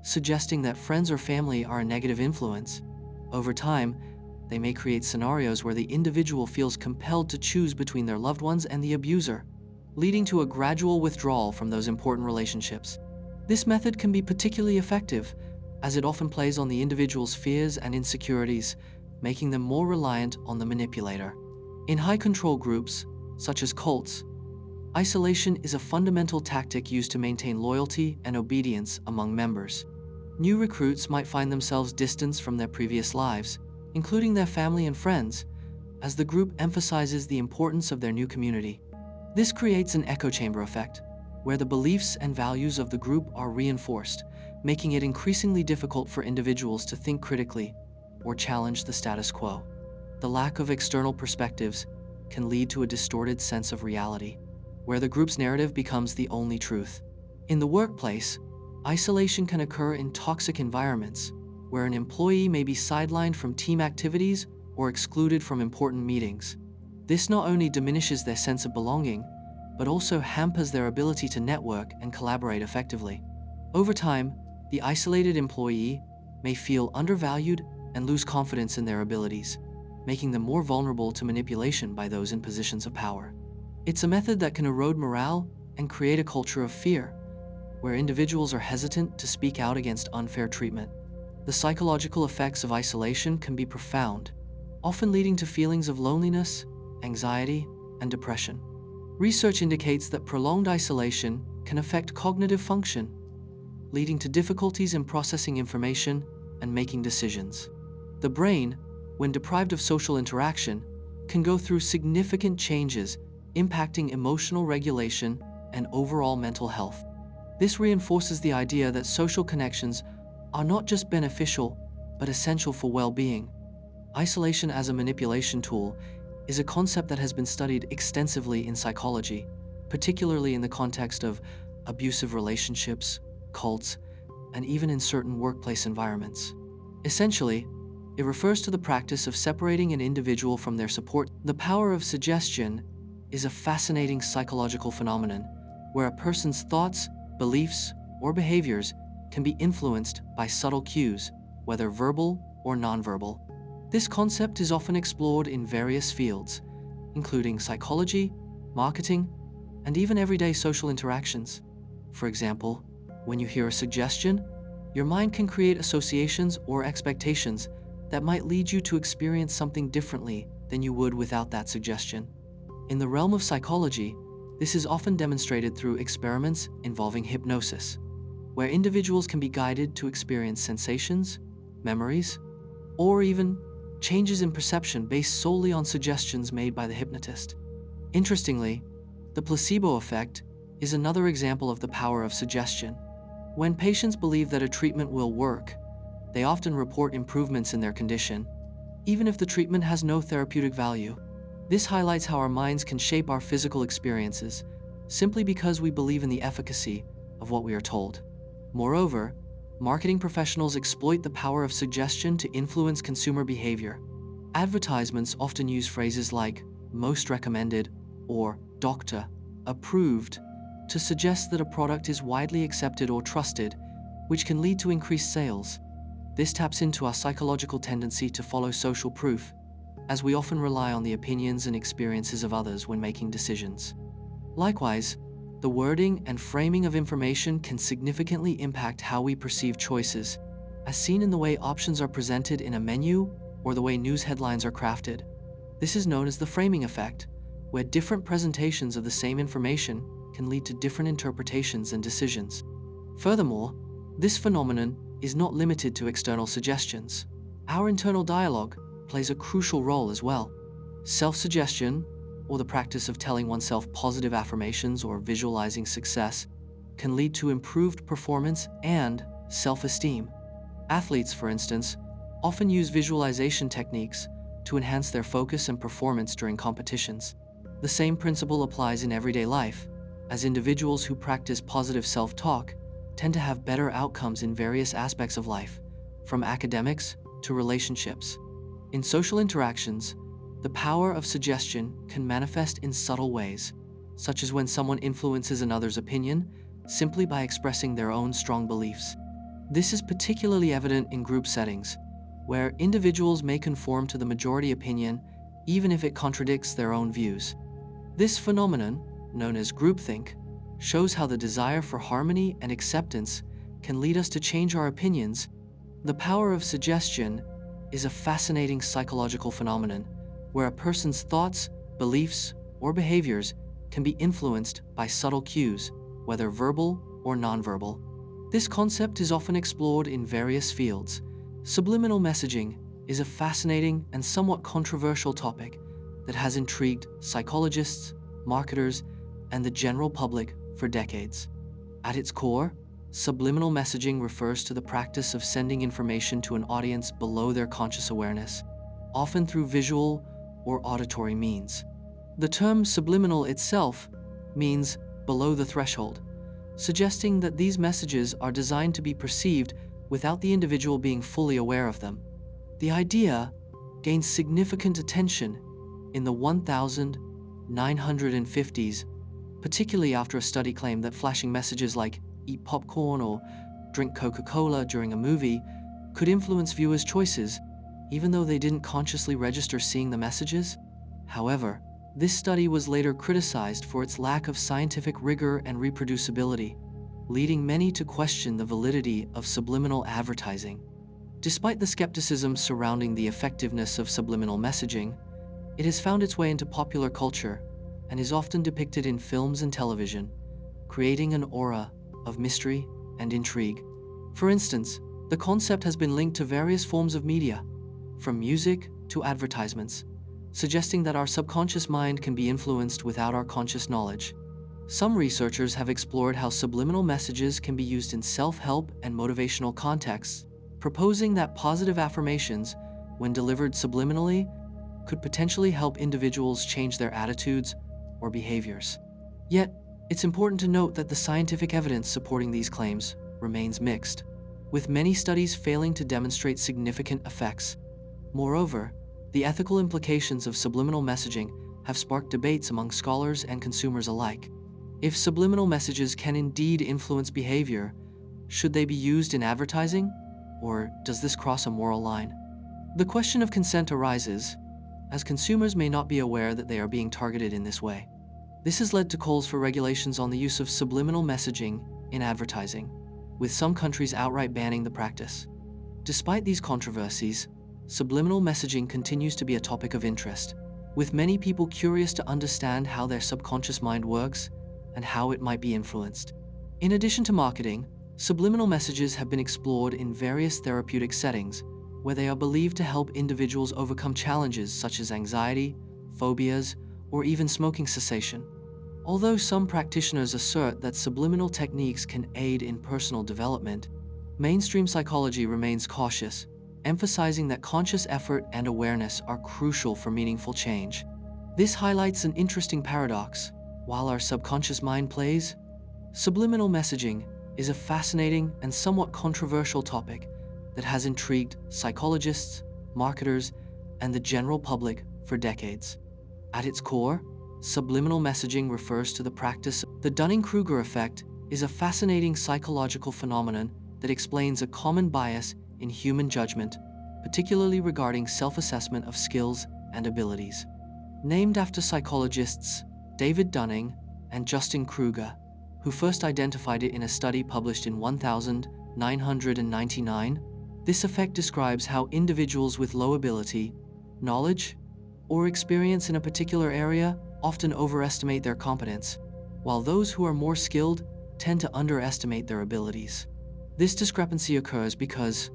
suggesting that friends or family are a negative influence. Over time, they may create scenarios where the individual feels compelled to choose between their loved ones and the abuser, leading to a gradual withdrawal from those important relationships. This method can be particularly effective, as it often plays on the individual's fears and insecurities, making them more reliant on the manipulator. In high-control groups, such as cults, isolation is a fundamental tactic used to maintain loyalty and obedience among members. New recruits might find themselves distanced from their previous lives, including their family and friends, as the group emphasizes the importance of their new community. This creates an echo chamber effect, where the beliefs and values of the group are reinforced, making it increasingly difficult for individuals to think critically or challenge the status quo. The lack of external perspectives can lead to a distorted sense of reality, where the group's narrative becomes the only truth. In the workplace, isolation can occur in toxic environments, where an employee may be sidelined from team activities or excluded from important meetings. This not only diminishes their sense of belonging, but also hampers their ability to network and collaborate effectively. Over time, the isolated employee may feel undervalued and lose confidence in their abilities, making them more vulnerable to manipulation by those in positions of power. It's a method that can erode morale and create a culture of fear, where individuals are hesitant to speak out against unfair treatment. The psychological effects of isolation can be profound, often leading to feelings of loneliness, anxiety, and depression. Research indicates that prolonged isolation can affect cognitive function, leading to difficulties in processing information and making decisions. The brain, when deprived of social interaction, can go through significant changes, impacting emotional regulation and overall mental health. This reinforces the idea that social connections are not just beneficial, but essential for well-being. Isolation as a manipulation tool is a concept that has been studied extensively in psychology, particularly in the context of abusive relationships, cults, and even in certain workplace environments. Essentially, it refers to the practice of separating an individual from their support. The power of suggestion is a fascinating psychological phenomenon where a person's thoughts, beliefs, or behaviors can be influenced by subtle cues, whether verbal or nonverbal. This concept is often explored in various fields, including psychology, marketing, and even everyday social interactions. For example, when you hear a suggestion, your mind can create associations or expectations that might lead you to experience something differently than you would without that suggestion. In the realm of psychology, this is often demonstrated through experiments involving hypnosis, where individuals can be guided to experience sensations, memories, or even changes in perception based solely on suggestions made by the hypnotist. Interestingly, the placebo effect is another example of the power of suggestion. When patients believe that a treatment will work, they often report improvements in their condition, even if the treatment has no therapeutic value. This highlights how our minds can shape our physical experiences simply because we believe in the efficacy of what we are told. Moreover, marketing professionals exploit the power of suggestion to influence consumer behavior. Advertisements often use phrases like "most recommended" or "doctor approved" to suggest that a product is widely accepted or trusted, which can lead to increased sales. This taps into our psychological tendency to follow social proof, as we often rely on the opinions and experiences of others when making decisions. Likewise, the wording and framing of information can significantly impact how we perceive choices, as seen in the way options are presented in a menu or the way news headlines are crafted. This is known as the framing effect, where different presentations of the same information can lead to different interpretations and decisions. Furthermore, this phenomenon is not limited to external suggestions. Our internal dialogue plays a crucial role as well. Self-suggestion, or the practice of telling oneself positive affirmations or visualizing success, can lead to improved performance and self-esteem. Athletes, for instance, often use visualization techniques to enhance their focus and performance during competitions. The same principle applies in everyday life, as individuals who practice positive self-talk tend to have better outcomes in various aspects of life, from academics to relationships. In social interactions, the power of suggestion can manifest in subtle ways, such as when someone influences another's opinion simply by expressing their own strong beliefs. This is particularly evident in group settings, where individuals may conform to the majority opinion even if it contradicts their own views. This phenomenon, known as groupthink, shows how the desire for harmony and acceptance can lead us to change our opinions. The power of suggestion is a fascinating psychological phenomenon where a person's thoughts, beliefs, or behaviors can be influenced by subtle cues, whether verbal or nonverbal. This concept is often explored in various fields. Subliminal messaging is a fascinating and somewhat controversial topic that has intrigued psychologists, marketers, and the general public for decades. At its core, subliminal messaging refers to the practice of sending information to an audience below their conscious awareness, often through visual or auditory means. The term subliminal itself means below the threshold, suggesting that these messages are designed to be perceived without the individual being fully aware of them. The idea gained significant attention in the 1950s, particularly after a study claimed that flashing messages like "eat popcorn" or "drink Coca-Cola" during a movie could influence viewers' choices, even though they didn't consciously register seeing the messages. However, this study was later criticized for its lack of scientific rigor and reproducibility, leading many to question the validity of subliminal advertising. Despite the skepticism surrounding the effectiveness of subliminal messaging, it has found its way into popular culture and is often depicted in films and television, creating an aura of mystery and intrigue. For instance, the concept has been linked to various forms of media, from music to advertisements, suggesting that our subconscious mind can be influenced without our conscious knowledge. Some researchers have explored how subliminal messages can be used in self-help and motivational contexts, proposing that positive affirmations, when delivered subliminally, could potentially help individuals change their attitudes or behaviors. Yet, it's important to note that the scientific evidence supporting these claims remains mixed, with many studies failing to demonstrate significant effects. Moreover, the ethical implications of subliminal messaging have sparked debates among scholars and consumers alike. If subliminal messages can indeed influence behavior, should they be used in advertising, or does this cross a moral line? The question of consent arises, as consumers may not be aware that they are being targeted in this way. This has led to calls for regulations on the use of subliminal messaging in advertising, with some countries outright banning the practice. Despite these controversies, subliminal messaging continues to be a topic of interest, with many people curious to understand how their subconscious mind works and how it might be influenced. In addition to marketing, subliminal messages have been explored in various therapeutic settings, where they are believed to help individuals overcome challenges such as anxiety, phobias, or even smoking cessation. Although some practitioners assert that subliminal techniques can aid in personal development, mainstream psychology remains cautious, emphasizing that conscious effort and awareness are crucial for meaningful change. This highlights an interesting paradox. While our subconscious mind plays, subliminal messaging is a fascinating and somewhat controversial topic that has intrigued psychologists, marketers, and the general public for decades. At its core, subliminal messaging refers to the practice. The Dunning-Kruger effect is a fascinating psychological phenomenon that explains a common bias in human judgment, particularly regarding self-assessment of skills and abilities. Named after psychologists David Dunning and Justin Kruger, who first identified it in a study published in 1999, this effect describes how individuals with low ability, knowledge, or experience in a particular area often overestimate their competence, while those who are more skilled tend to underestimate their abilities. This discrepancy occurs because,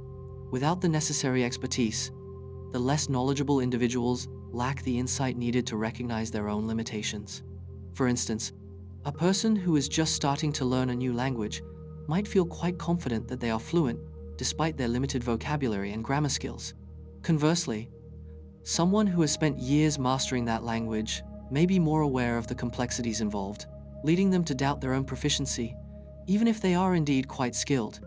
without the necessary expertise, the less knowledgeable individuals lack the insight needed to recognize their own limitations. For instance, a person who is just starting to learn a new language might feel quite confident that they are fluent despite their limited vocabulary and grammar skills. Conversely, someone who has spent years mastering that language may be more aware of the complexities involved, leading them to doubt their own proficiency, even if they are indeed quite skilled.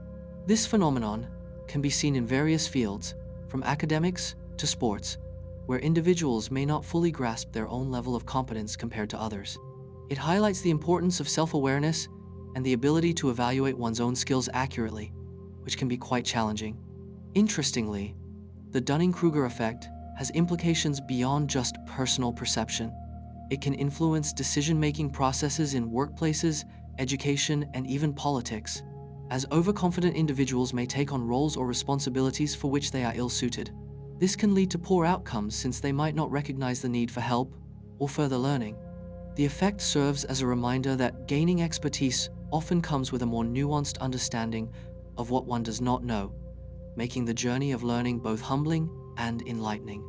This phenomenon can be seen in various fields, from academics to sports, where individuals may not fully grasp their own level of competence compared to others. It highlights the importance of self-awareness and the ability to evaluate one's own skills accurately, which can be quite challenging. Interestingly, the Dunning-Kruger effect has implications beyond just personal perception. It can influence decision-making processes in workplaces, education, and even politics, as overconfident individuals may take on roles or responsibilities for which they are ill-suited. This can lead to poor outcomes since they might not recognize the need for help or further learning. The effect serves as a reminder that gaining expertise often comes with a more nuanced understanding of what one does not know, making the journey of learning both humbling and enlightening.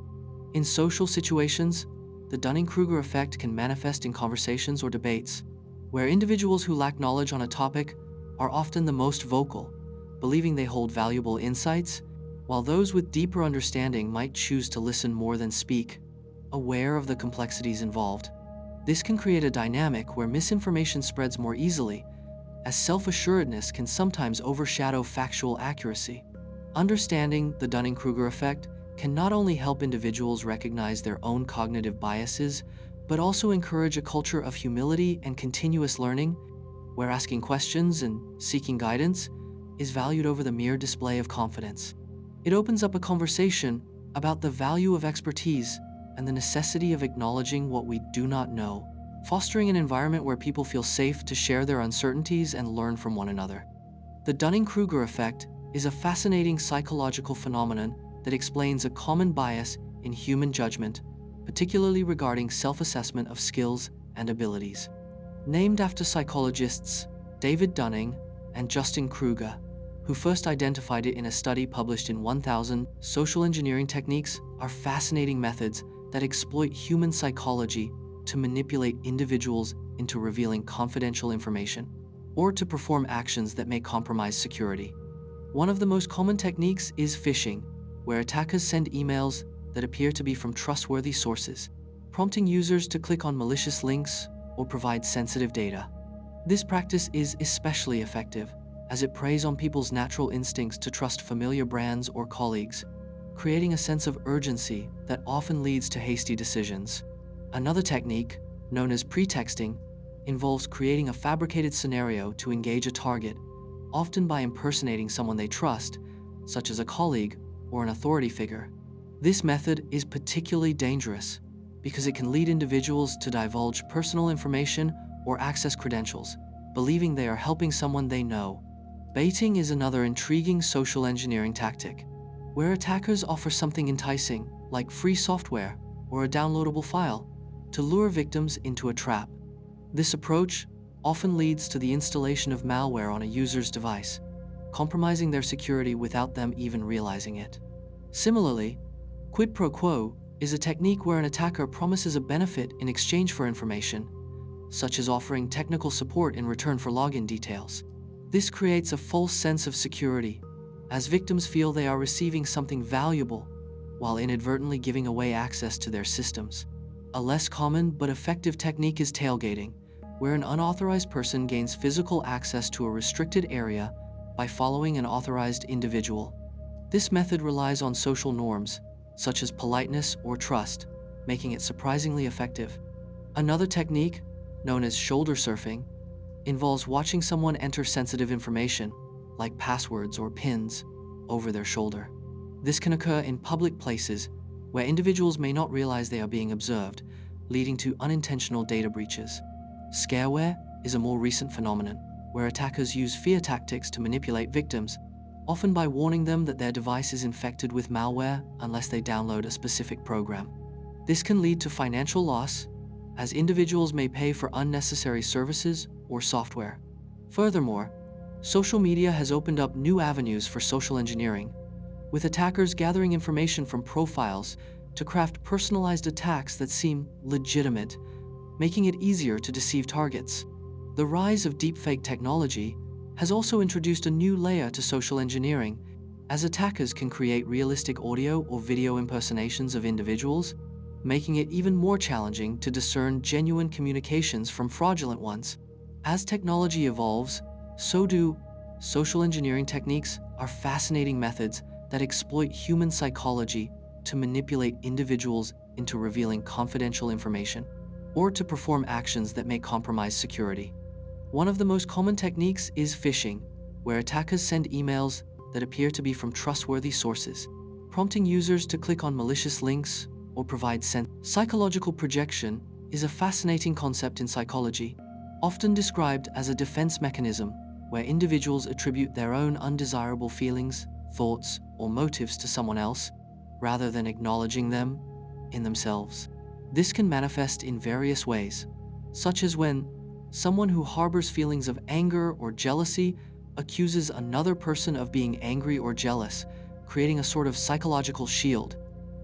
In social situations, the Dunning-Kruger effect can manifest in conversations or debates, where individuals who lack knowledge on a topic are often the most vocal, believing they hold valuable insights, while those with deeper understanding might choose to listen more than speak, aware of the complexities involved. This can create a dynamic where misinformation spreads more easily, as self-assuredness can sometimes overshadow factual accuracy. Understanding the Dunning-Kruger effect can not only help individuals recognize their own cognitive biases, but also encourage a culture of humility and continuous learning, where asking questions and seeking guidance is valued over the mere display of confidence. It opens up a conversation about the value of expertise and the necessity of acknowledging what we do not know, fostering an environment where people feel safe to share their uncertainties and learn from one another. The Dunning-Kruger effect is a fascinating psychological phenomenon that explains a common bias in human judgment, particularly regarding self-assessment of skills and abilities. Named after psychologists David Dunning and Justin Kruger, who first identified it in a study published in 1000, social engineering techniques are fascinating methods that exploit human psychology to manipulate individuals into revealing confidential information or to perform actions that may compromise security. One of the most common techniques is phishing, where attackers send emails that appear to be from trustworthy sources, prompting users to click on malicious links or provide sensitive data. This practice is especially effective, as it preys on people's natural instincts to trust familiar brands or colleagues, creating a sense of urgency that often leads to hasty decisions. Another technique, known as pretexting, involves creating a fabricated scenario to engage a target, often by impersonating someone they trust, such as a colleague or an authority figure. This method is particularly dangerous because it can lead individuals to divulge personal information or access credentials, believing they are helping someone they know. Baiting is another intriguing social engineering tactic, where attackers offer something enticing, like free software or a downloadable file, to lure victims into a trap. This approach often leads to the installation of malware on a user's device, compromising their security without them even realizing it. Similarly, quid pro quo is a technique where an attacker promises a benefit in exchange for information, such as offering technical support in return for login details. This creates a false sense of security, as victims feel they are receiving something valuable while inadvertently giving away access to their systems. A less common but effective technique is tailgating, where an unauthorized person gains physical access to a restricted area by following an authorized individual. This method relies on social norms, such as politeness or trust, making it surprisingly effective. Another technique, known as shoulder surfing, involves watching someone enter sensitive information, like passwords or PINs, over their shoulder. This can occur in public places, where individuals may not realize they are being observed, leading to unintentional data breaches. Scareware is a more recent phenomenon, where attackers use fear tactics to manipulate victims, often by warning them that their device is infected with malware unless they download a specific program. This can lead to financial loss, as individuals may pay for unnecessary services or software. Furthermore, social media has opened up new avenues for social engineering, with attackers gathering information from profiles to craft personalized attacks that seem legitimate, making it easier to deceive targets. The rise of deepfake technology has also introduced a new layer to social engineering, as attackers can create realistic audio or video impersonations of individuals, making it even more challenging to discern genuine communications from fraudulent ones. As technology evolves, so do social engineering techniques are fascinating methods that exploit human psychology to manipulate individuals into revealing confidential information or to perform actions that may compromise security. One of the most common techniques is phishing, where attackers send emails that appear to be from trustworthy sources, prompting users to click on malicious links or provide psychological projection is a fascinating concept in psychology, often described as a defense mechanism where individuals attribute their own undesirable feelings, thoughts, or motives to someone else, rather than acknowledging them in themselves. This can manifest in various ways, such as when someone who harbors feelings of anger or jealousy accuses another person of being angry or jealous, creating a sort of psychological shield.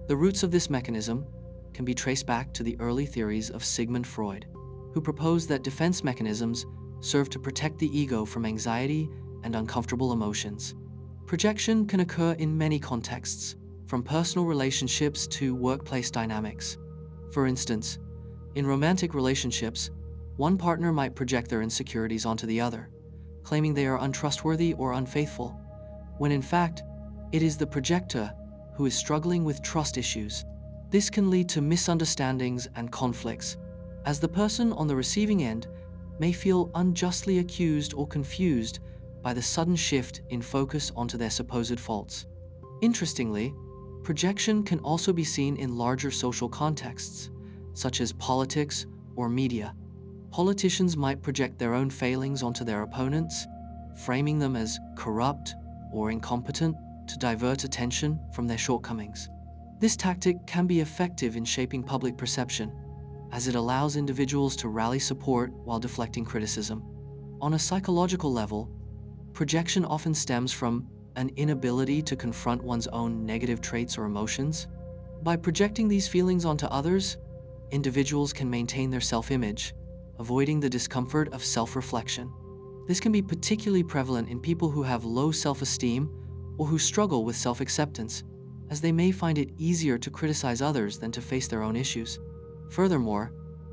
The roots of this mechanism can be traced back to the early theories of Sigmund Freud, who proposed that defense mechanisms serve to protect the ego from anxiety and uncomfortable emotions. Projection can occur in many contexts, from personal relationships to workplace dynamics. For instance, in romantic relationships, one partner might project their insecurities onto the other, claiming they are untrustworthy or unfaithful, when in fact, it is the projector who is struggling with trust issues. This can lead to misunderstandings and conflicts, as the person on the receiving end may feel unjustly accused or confused by the sudden shift in focus onto their supposed faults. Interestingly, projection can also be seen in larger social contexts, such as politics or media. Politicians might project their own failings onto their opponents, framing them as corrupt or incompetent to divert attention from their shortcomings. This tactic can be effective in shaping public perception, as it allows individuals to rally support while deflecting criticism. On a psychological level, projection often stems from an inability to confront one's own negative traits or emotions. By projecting these feelings onto others, individuals can maintain their self-image, avoiding the discomfort of self-reflection. This can be particularly prevalent in people who have low self-esteem or who struggle with self-acceptance, as they may find it easier to criticize others than to face their own issues. Furthermore,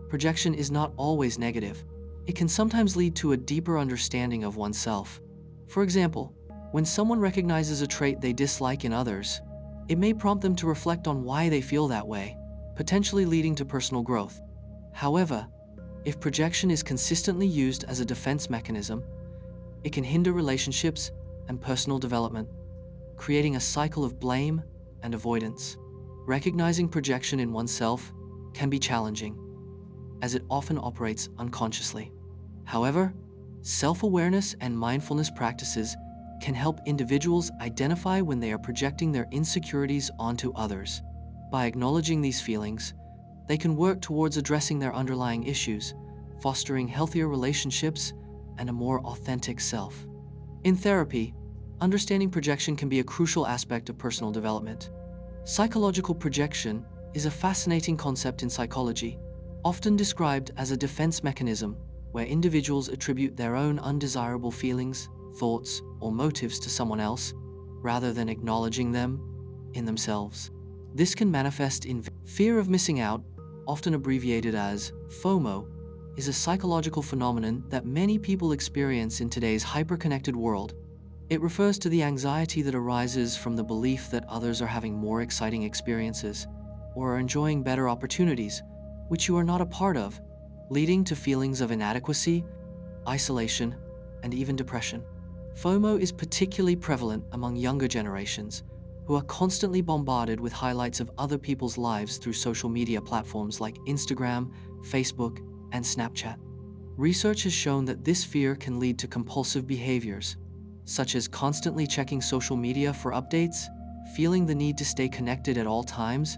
projection is not always negative. It can sometimes lead to a deeper understanding of oneself. For example, when someone recognizes a trait they dislike in others, it may prompt them to reflect on why they feel that way, potentially leading to personal growth. However, if projection is consistently used as a defense mechanism, it can hinder relationships and personal development, creating a cycle of blame and avoidance. Recognizing projection in oneself can be challenging, as it often operates unconsciously. However, self-awareness and mindfulness practices can help individuals identify when they are projecting their insecurities onto others. By acknowledging these feelings, they can work towards addressing their underlying issues, fostering healthier relationships and a more authentic self. In therapy, understanding projection can be a crucial aspect of personal development. Psychological projection is a fascinating concept in psychology, often described as a defense mechanism where individuals attribute their own undesirable feelings, thoughts, or motives to someone else, rather than acknowledging them in themselves. This can manifest in fear of missing out, often abbreviated as FOMO, is a psychological phenomenon that many people experience in today's hyper-connected world. It refers to the anxiety that arises from the belief that others are having more exciting experiences or are enjoying better opportunities, which you are not a part of, leading to feelings of inadequacy, isolation, and even depression. FOMO is particularly prevalent among younger generations, who are constantly bombarded with highlights of other people's lives through social media platforms like Instagram, Facebook, and Snapchat. Research has shown that this fear can lead to compulsive behaviors, such as constantly checking social media for updates, feeling the need to stay connected at all times,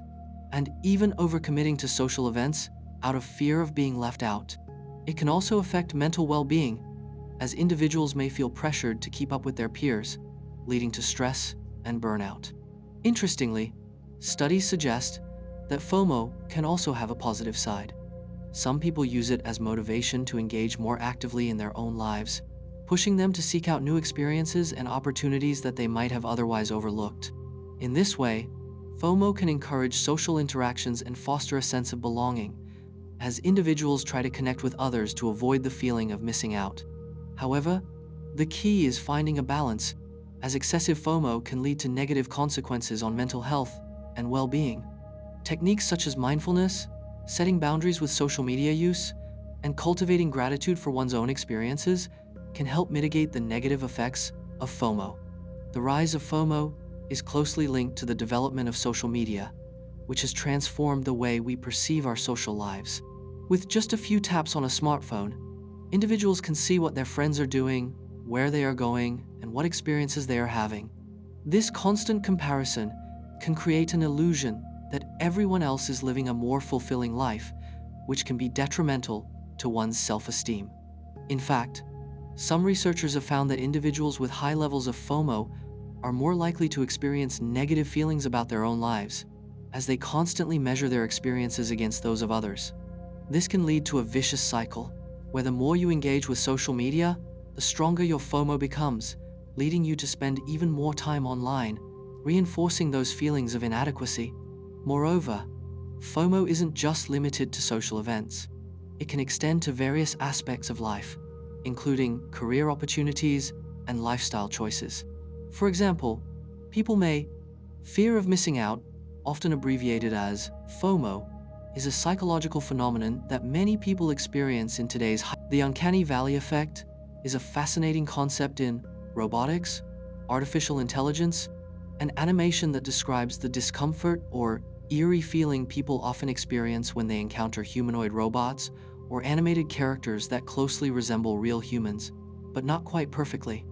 and even overcommitting to social events out of fear of being left out. It can also affect mental well-being, as individuals may feel pressured to keep up with their peers, leading to stress and burnout. Interestingly, studies suggest that FOMO can also have a positive side. Some people use it as motivation to engage more actively in their own lives, pushing them to seek out new experiences and opportunities that they might have otherwise overlooked. In this way, FOMO can encourage social interactions and foster a sense of belonging, as individuals try to connect with others to avoid the feeling of missing out. However, the key is finding a balance, as excessive FOMO can lead to negative consequences on mental health and well-being. Techniques such as mindfulness, setting boundaries with social media use, and cultivating gratitude for one's own experiences can help mitigate the negative effects of FOMO. The rise of FOMO is closely linked to the development of social media, which has transformed the way we perceive our social lives. With just a few taps on a smartphone, individuals can see what their friends are doing, where they are going, and what experiences they are having. This constant comparison can create an illusion that everyone else is living a more fulfilling life, which can be detrimental to one's self-esteem. In fact, some researchers have found that individuals with high levels of FOMO are more likely to experience negative feelings about their own lives, as they constantly measure their experiences against those of others. This can lead to a vicious cycle, where the more you engage with social media, the stronger your FOMO becomes, leading you to spend even more time online, reinforcing those feelings of inadequacy. Moreover, FOMO isn't just limited to social events. It can extend to various aspects of life, including career opportunities and lifestyle choices. For example, people may fear of missing out, often abbreviated as FOMO, is a psychological phenomenon that many people experience in today's. The uncanny valley effect is a fascinating concept in robotics, artificial intelligence, and animation that describes the discomfort or eerie feeling people often experience when they encounter humanoid robots or animated characters that closely resemble real humans, but not quite perfectly.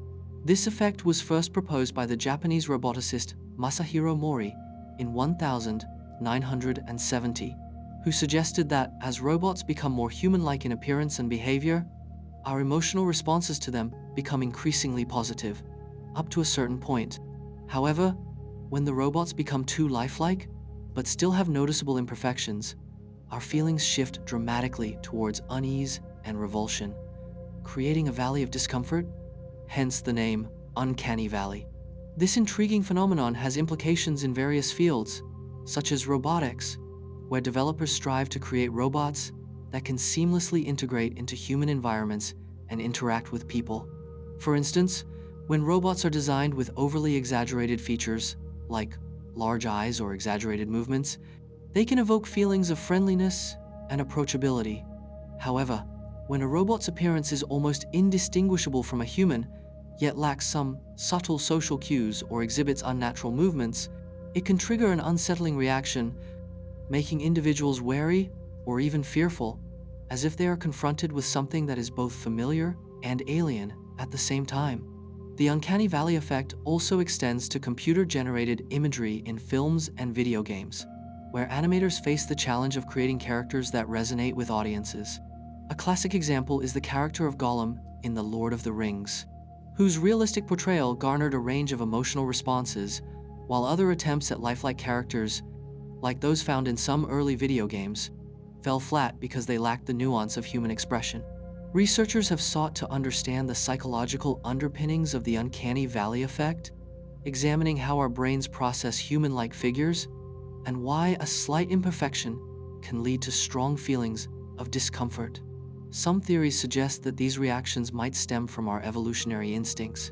This effect was first proposed by the Japanese roboticist Masahiro Mori in 1970, who suggested that as robots become more human-like in appearance and behavior, our emotional responses to them become increasingly positive, up to a certain point. However, when the robots become too lifelike, but still have noticeable imperfections, our feelings shift dramatically towards unease and revulsion, creating a valley of discomfort, hence the name Uncanny Valley. This intriguing phenomenon has implications in various fields, such as robotics, where developers strive to create robots that can seamlessly integrate into human environments and interact with people. For instance, when robots are designed with overly exaggerated features, like large eyes or exaggerated movements, they can evoke feelings of friendliness and approachability. However, when a robot's appearance is almost indistinguishable from a human, yet lacks some subtle social cues or exhibits unnatural movements, it can trigger an unsettling reaction, making individuals wary or even fearful, as if they are confronted with something that is both familiar and alien at the same time. The uncanny valley effect also extends to computer-generated imagery in films and video games, where animators face the challenge of creating characters that resonate with audiences. A classic example is the character of Gollum in The Lord of the Rings, whose realistic portrayal garnered a range of emotional responses, while other attempts at lifelike characters, like those found in some early video games, fell flat because they lacked the nuance of human expression. Researchers have sought to understand the psychological underpinnings of the uncanny valley effect, examining how our brains process human-like figures and why a slight imperfection can lead to strong feelings of discomfort. Some theories suggest that these reactions might stem from our evolutionary instincts,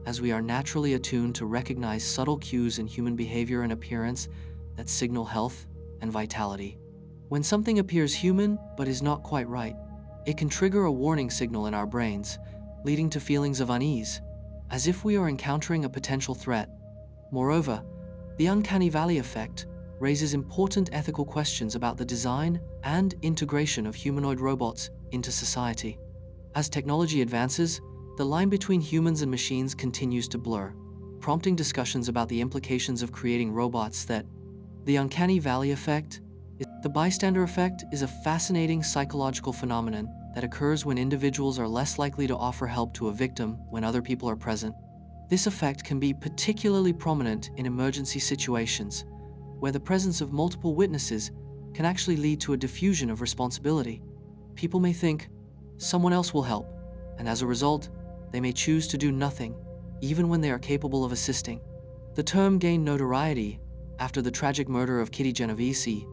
as we are naturally attuned to recognize subtle cues in human behavior and appearance that signal health and vitality. When something appears human but is not quite right, it can trigger a warning signal in our brains, leading to feelings of unease, as if we are encountering a potential threat. Moreover, The uncanny valley effect raises important ethical questions about the design and integration of humanoid robots into society. As technology advances, the line between humans and machines continues to blur, prompting discussions about the implications of creating robots that. The uncanny valley effect. The bystander effect is a fascinating psychological phenomenon that occurs when individuals are less likely to offer help to a victim when other people are present. This effect can be particularly prominent in emergency situations, where the presence of multiple witnesses can actually lead to a diffusion of responsibility. People may think, someone else will help, and as a result, they may choose to do nothing, even when they are capable of assisting. The term gained notoriety after the tragic murder of Kitty Genovese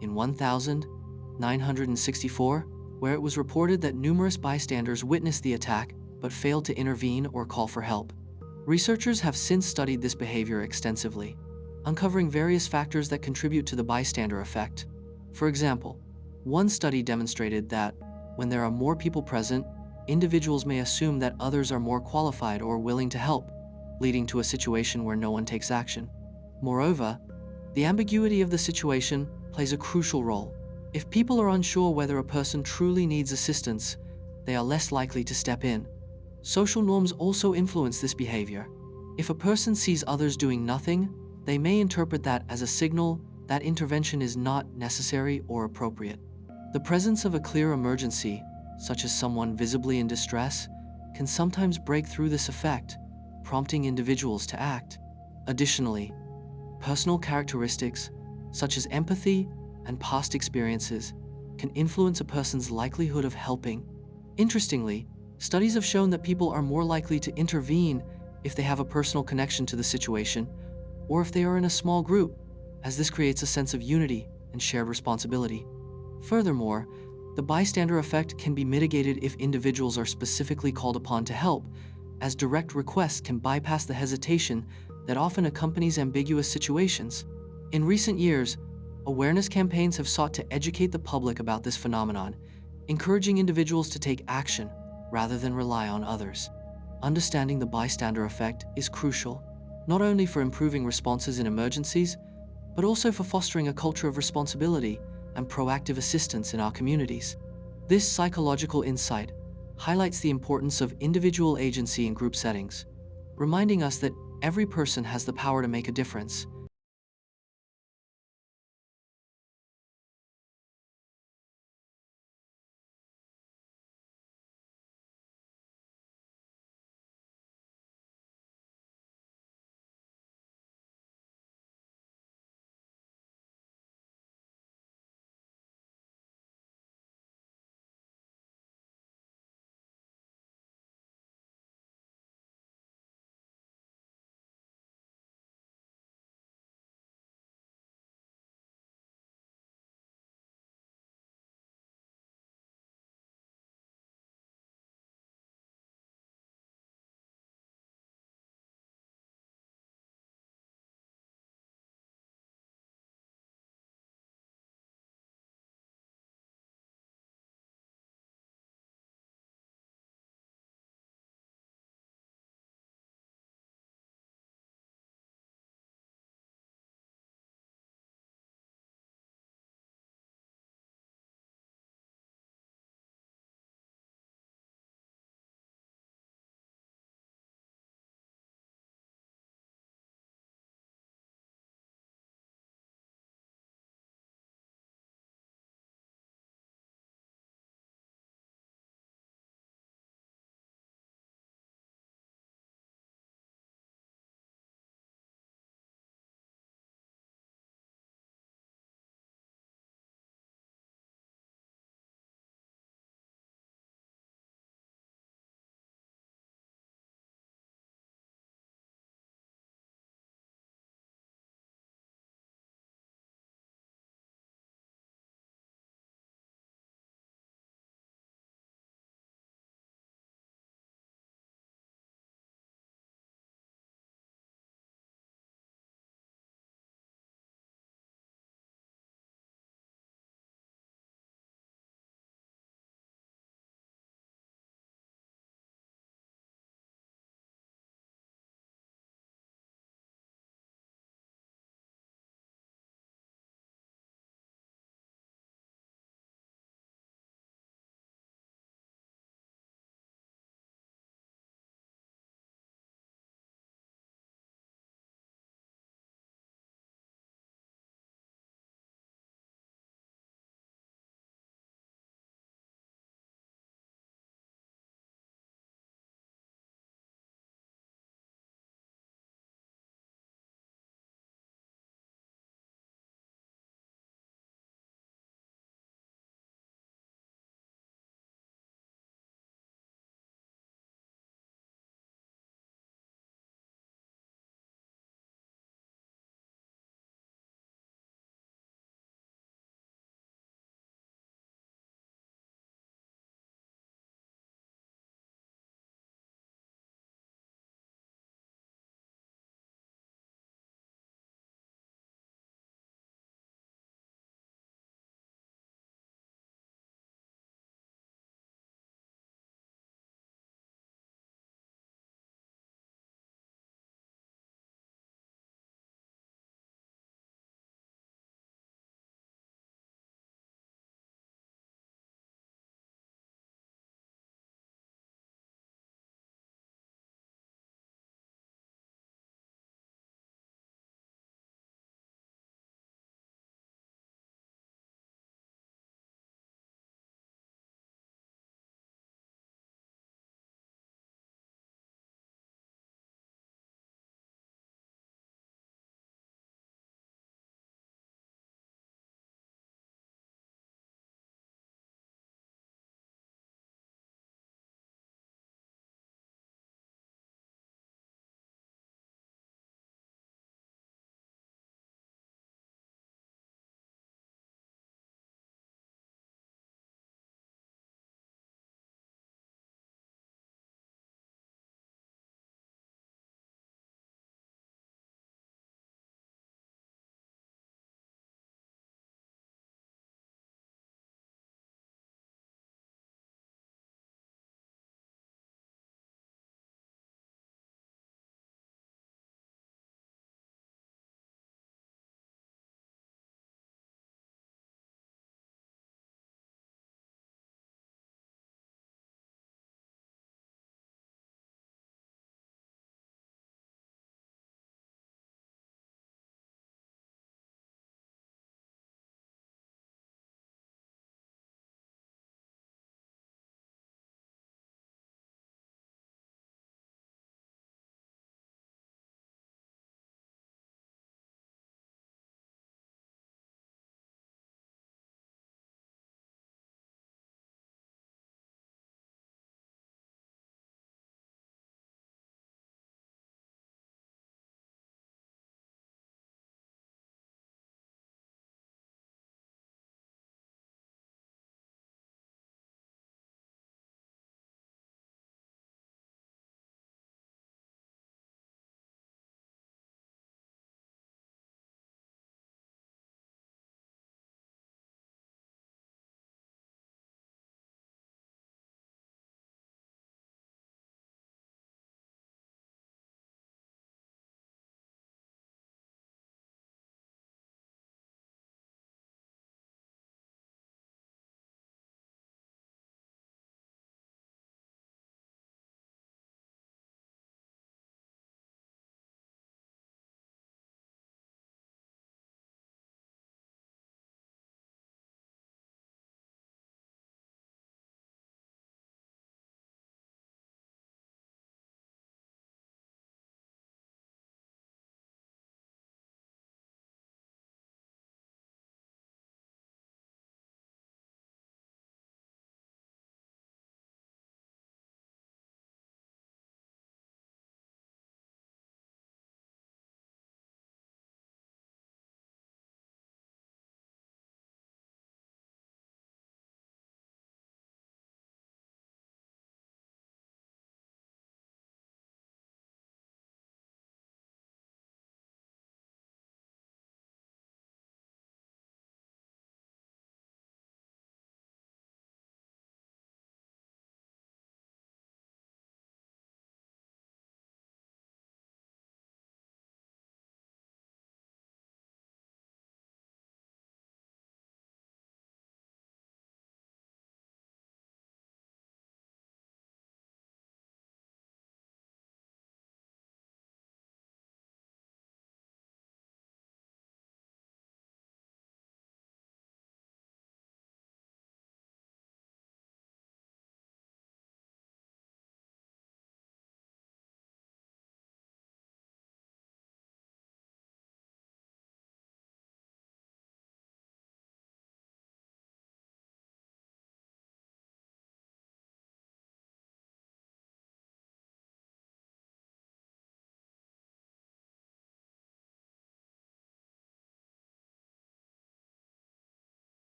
in 1964, where it was reported that numerous bystanders witnessed the attack but failed to intervene or call for help. Researchers have since studied this behavior extensively, uncovering various factors that contribute to the bystander effect. For example, one study demonstrated that when there are more people present, individuals may assume that others are more qualified or willing to help, leading to a situation where no one takes action. Moreover, the ambiguity of the situation plays a crucial role. If people are unsure whether a person truly needs assistance, they are less likely to step in. Social norms also influence this behavior. If a person sees others doing nothing, they may interpret that as a signal that intervention is not necessary or appropriate. The presence of a clear emergency, such as someone visibly in distress, can sometimes break through this effect, prompting individuals to act. Additionally, personal characteristics, such as empathy and past experiences, can influence a person's likelihood of helping. Interestingly, studies have shown that people are more likely to intervene if they have a personal connection to the situation, or if they are in a small group, as this creates a sense of unity and shared responsibility. Furthermore, the bystander effect can be mitigated if individuals are specifically called upon to help, as direct requests can bypass the hesitation that often accompanies ambiguous situations. In recent years, awareness campaigns have sought to educate the public about this phenomenon, encouraging individuals to take action rather than rely on others. Understanding the bystander effect is crucial, not only for improving responses in emergencies, but also for fostering a culture of responsibility and proactive assistance in our communities. This psychological insight highlights the importance of individual agency in group settings, reminding us that every person has the power to make a difference,